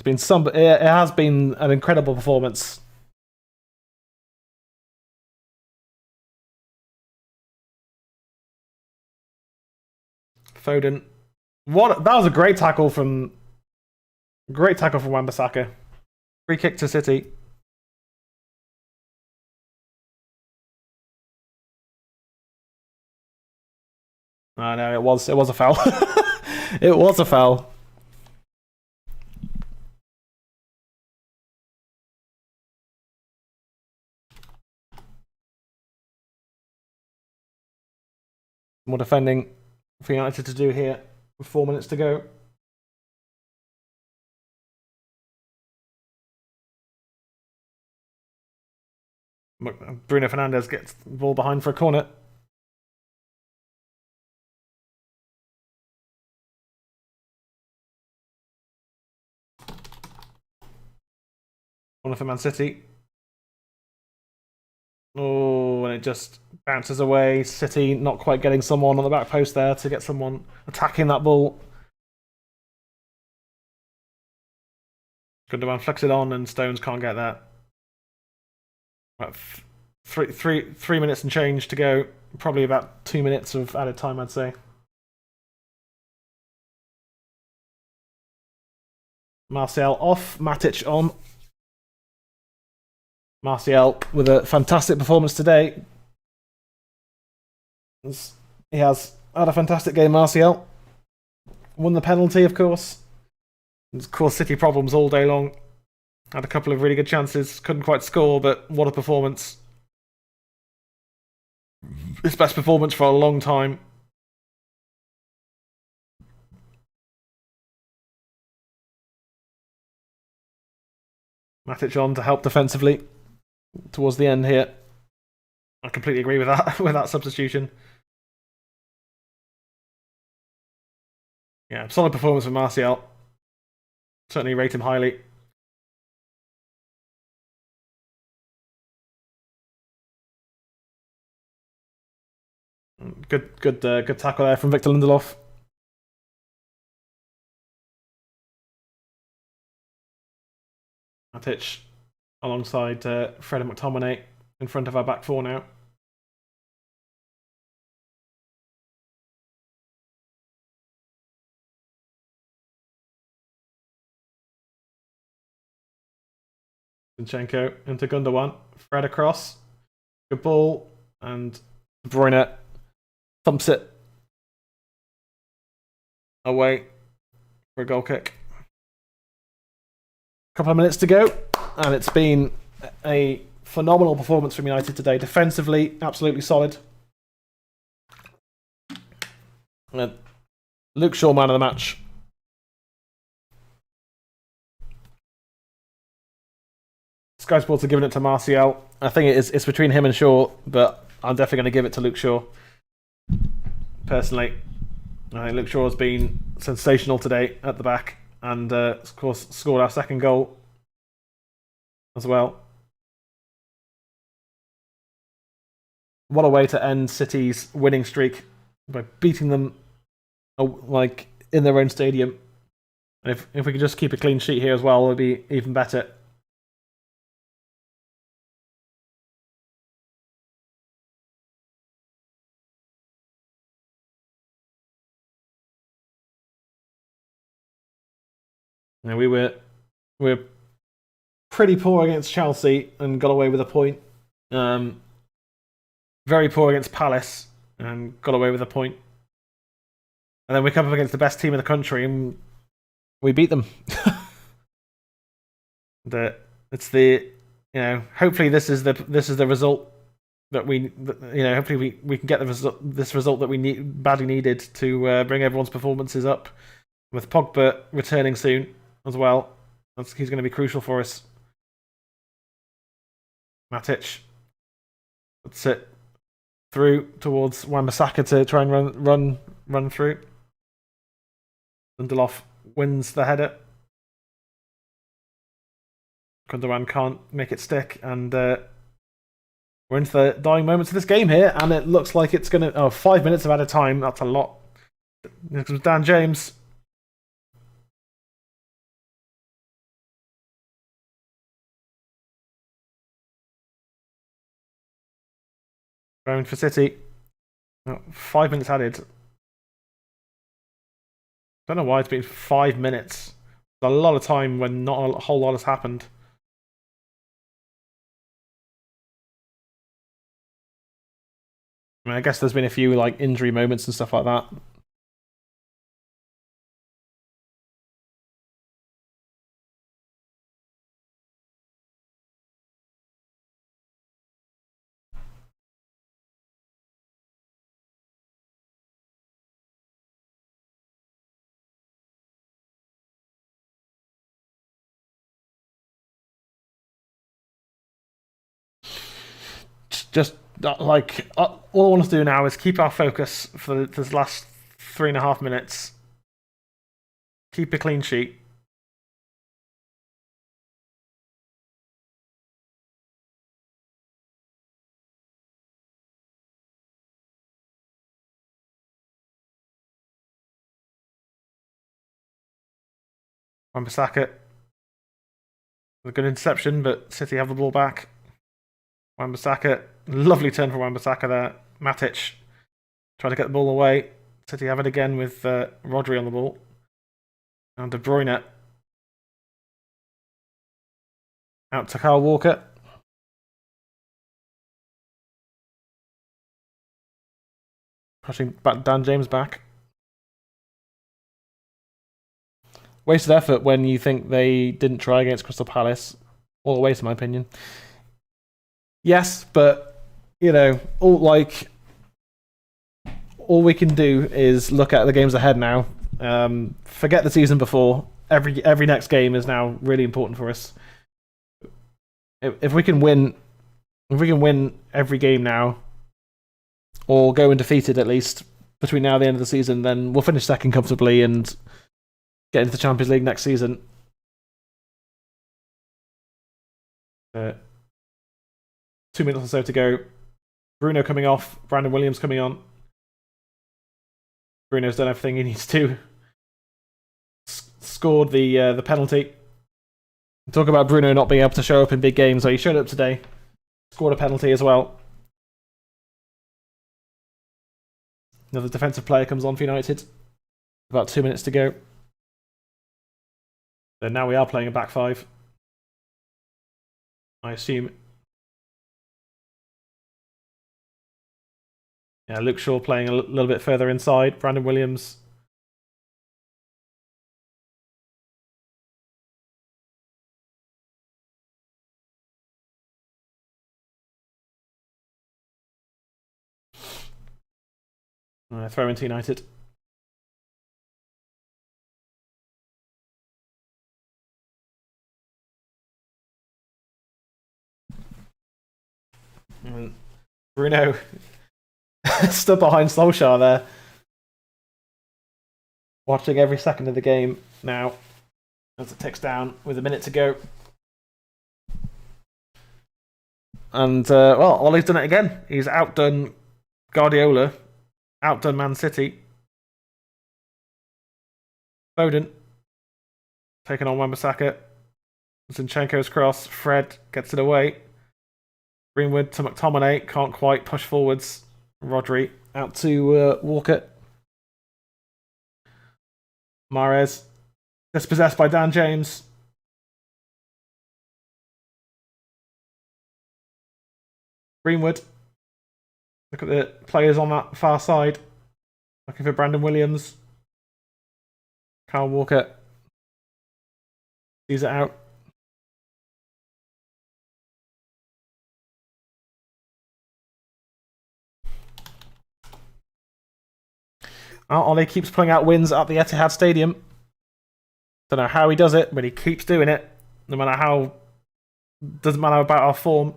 Speaker 1: It has been an incredible performance. Foden. That was a great tackle from Wan-Bissaka. Free kick to City. I know it was a foul. It was a foul. More defending for United to do here with 4 minutes to go. Bruno Fernandes gets the ball behind for a corner. Corner for Man City. Oh, and it just bounces away. City not quite getting someone on the back post there to get someone attacking that ball. Gundogan flicks it on, and Stones can't get that. About three minutes and change to go. Probably about 2 minutes of added time, I'd say. Martial off, Matic on. Martial with a fantastic performance today. He has had a fantastic game, Martial. Won the penalty, of course. It's caused City problems all day long. Had a couple of really good chances, couldn't quite score, but what a performance. His best performance for a long time. Matic on to help defensively towards the end here. I completely agree with that with that substitution. Yeah, solid performance from Martial. Certainly rate him highly. Good tackle there from Victor Lindelof. Matic alongside Fred and McTominay in front of our back four now. Zinchenko into Gundogan. Fred across. Good ball. And De Bruyne thumps it away for a goal kick. Couple of minutes to go, and it's been a phenomenal performance from United today. Defensively, absolutely solid. And Luke Shaw, man of the match. Sky Sports are giving it to Martial. I think it's between him and Shaw, but I'm definitely going to give it to Luke Shaw. Personally, I think Luke Shaw has been sensational today at the back, and of course scored our second goal as well. What a way to end City's winning streak by beating them like in their own stadium. And if we could just keep a clean sheet here as well, it would be even better. You know, we were pretty poor against Chelsea and got away with a point. Very poor against Palace and got away with a point. And then we come up against the best team in the country and we beat them. Hopefully this is the result that hopefully we can get this result that we badly needed to bring everyone's performances up. With Pogba returning soon as well, he's going to be crucial for us. Matic, let's it through towards Wan-Bissaka to try and run through. Lindelof wins the header. Gundogan can't make it stick, and we're into the dying moments of this game here, and it looks like it's going to... 5 minutes of added time, that's a lot. This was Dan James. Going for City. 5 minutes added. Don't know why it's been 5 minutes. It's a lot of time when not a whole lot has happened. I mean, I guess there's been a few like injury moments and stuff like that. Just like all I want to do now is keep our focus for this last 3.5 minutes. Keep a clean sheet. Wan-Bissaka with a good interception, but City have the ball back. Wan-Bissaka, lovely turn for Wan-Bissaka there. Matic trying to get the ball away. City have it again with Rodri on the ball. And De Bruyne out to Kyle Walker. Pushing back Dan James back. Wasted effort when you think they didn't try against Crystal Palace. All a waste, in my opinion. Yes, but you know, all we can do is look at the games ahead now. Forget the season before. Every next game is now really important for us. If we can win every game now, or go undefeated at least between now and the end of the season, then we'll finish second comfortably and get into the Champions League next season. 2 minutes or so to go. Bruno coming off. Brandon Williams coming on. Bruno's done everything he needs to. Scored the penalty. Talk about Bruno not being able to show up in big games. So he showed up today. Scored a penalty as well. Another defensive player comes on for United. About 2 minutes to go. So now we are playing a back five. I assume. Yeah, Luke Shaw playing a little bit further inside. Brandon Williams. Throw into United. And Bruno stood behind Solskjaer there. Watching every second of the game now as it ticks down with a minute to go. And, well, Ollie's done it again. He's outdone Guardiola, outdone Man City. Foden taking on Wan-Bissaka. Zinchenko's cross. Fred gets it away. Greenwood to McTominay. Can't quite push forwards. Rodri out to Walker. Mahrez dispossessed by Dan James. Greenwood. Look at the players on that far side. Looking for Brandon Williams. Kyle Walker sees it out. Ollie keeps pulling out wins at the Etihad Stadium. Don't know how he does it, but he keeps doing it. No matter how. Doesn't matter about our form.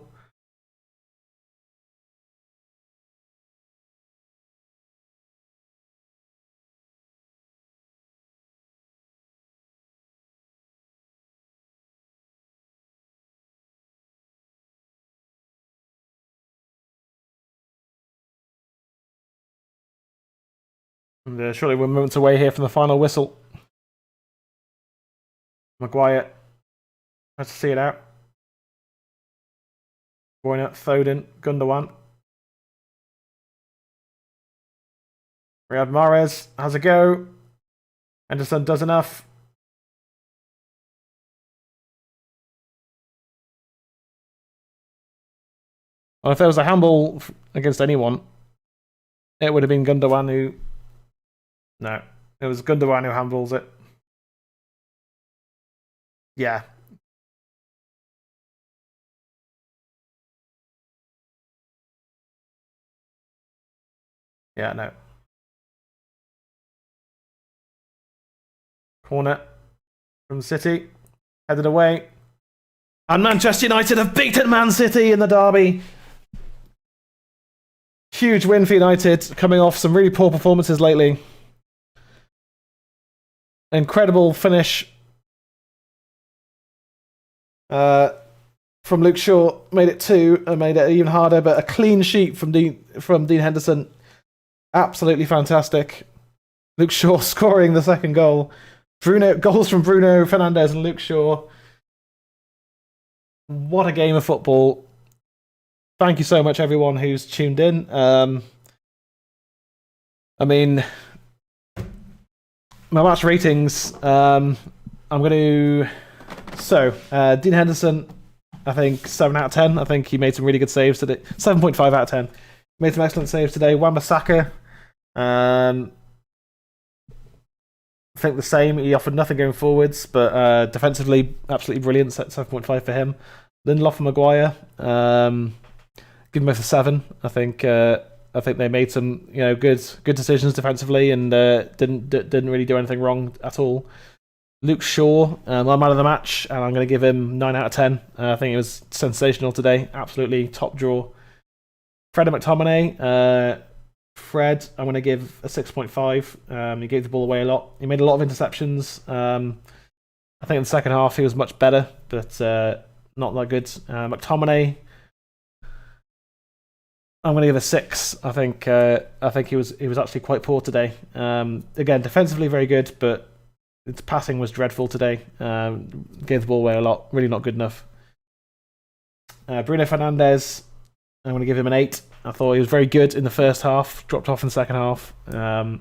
Speaker 1: And surely we're moments away here from the final whistle. Maguire tries to see it out. Bruyne, Foden, Gundogan. Riyad Mahrez has a go. Henderson does enough. Well, if there was a handball against anyone, it would have been Gundogan who... No, it was Gundogan who handballs it. Yeah. Yeah, no. Corner from City. Headed away. And Manchester United have beaten Man City in the derby. Huge win for United, coming off some really poor performances lately. Incredible finish from Luke Shaw. Made it 2 and made it even harder, but a clean sheet from Dean Henderson. Absolutely fantastic. Luke Shaw scoring the second goal. Goals from Bruno Fernandes and Luke Shaw. What a game of football. Thank you so much, everyone who's tuned in. I mean, my match ratings, I'm going to... So, Dean Henderson, I think 7 out of 10. I think he made some really good saves today. 7.5 out of 10. Made some excellent saves today. Wan-Bissaka, I think the same. He offered nothing going forwards, but defensively, absolutely brilliant. 7.5 for him. Lindelof and Maguire, give them both a 7. I think they made some good decisions defensively and didn't really do anything wrong at all. Luke Shaw, my man of the match, and I'm going to give him 9 out of 10. I think it was sensational today. Absolutely top draw. Fred and McTominay. Fred, I'm going to give a 6.5. He gave the ball away a lot. He made a lot of interceptions. I think in the second half he was much better, but not that good. McTominay, I'm going to give a 6. I think he was actually quite poor today. Again, defensively very good, but its passing was dreadful today. Gave the ball away a lot. Really not good enough. Bruno Fernandes, I'm going to give him an 8. I thought he was very good in the first half. Dropped off in the second half. Dan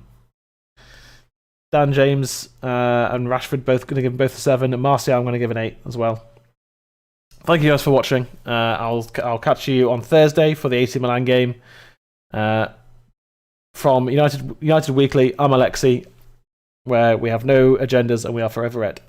Speaker 1: James and Rashford both going to give him both a 7. And Martial, I'm going to give an 8 as well. Thank you guys for watching. I'll catch you on Thursday for the AC Milan game. From United Weekly, I'm Alexi, where we have no agendas and we are forever red.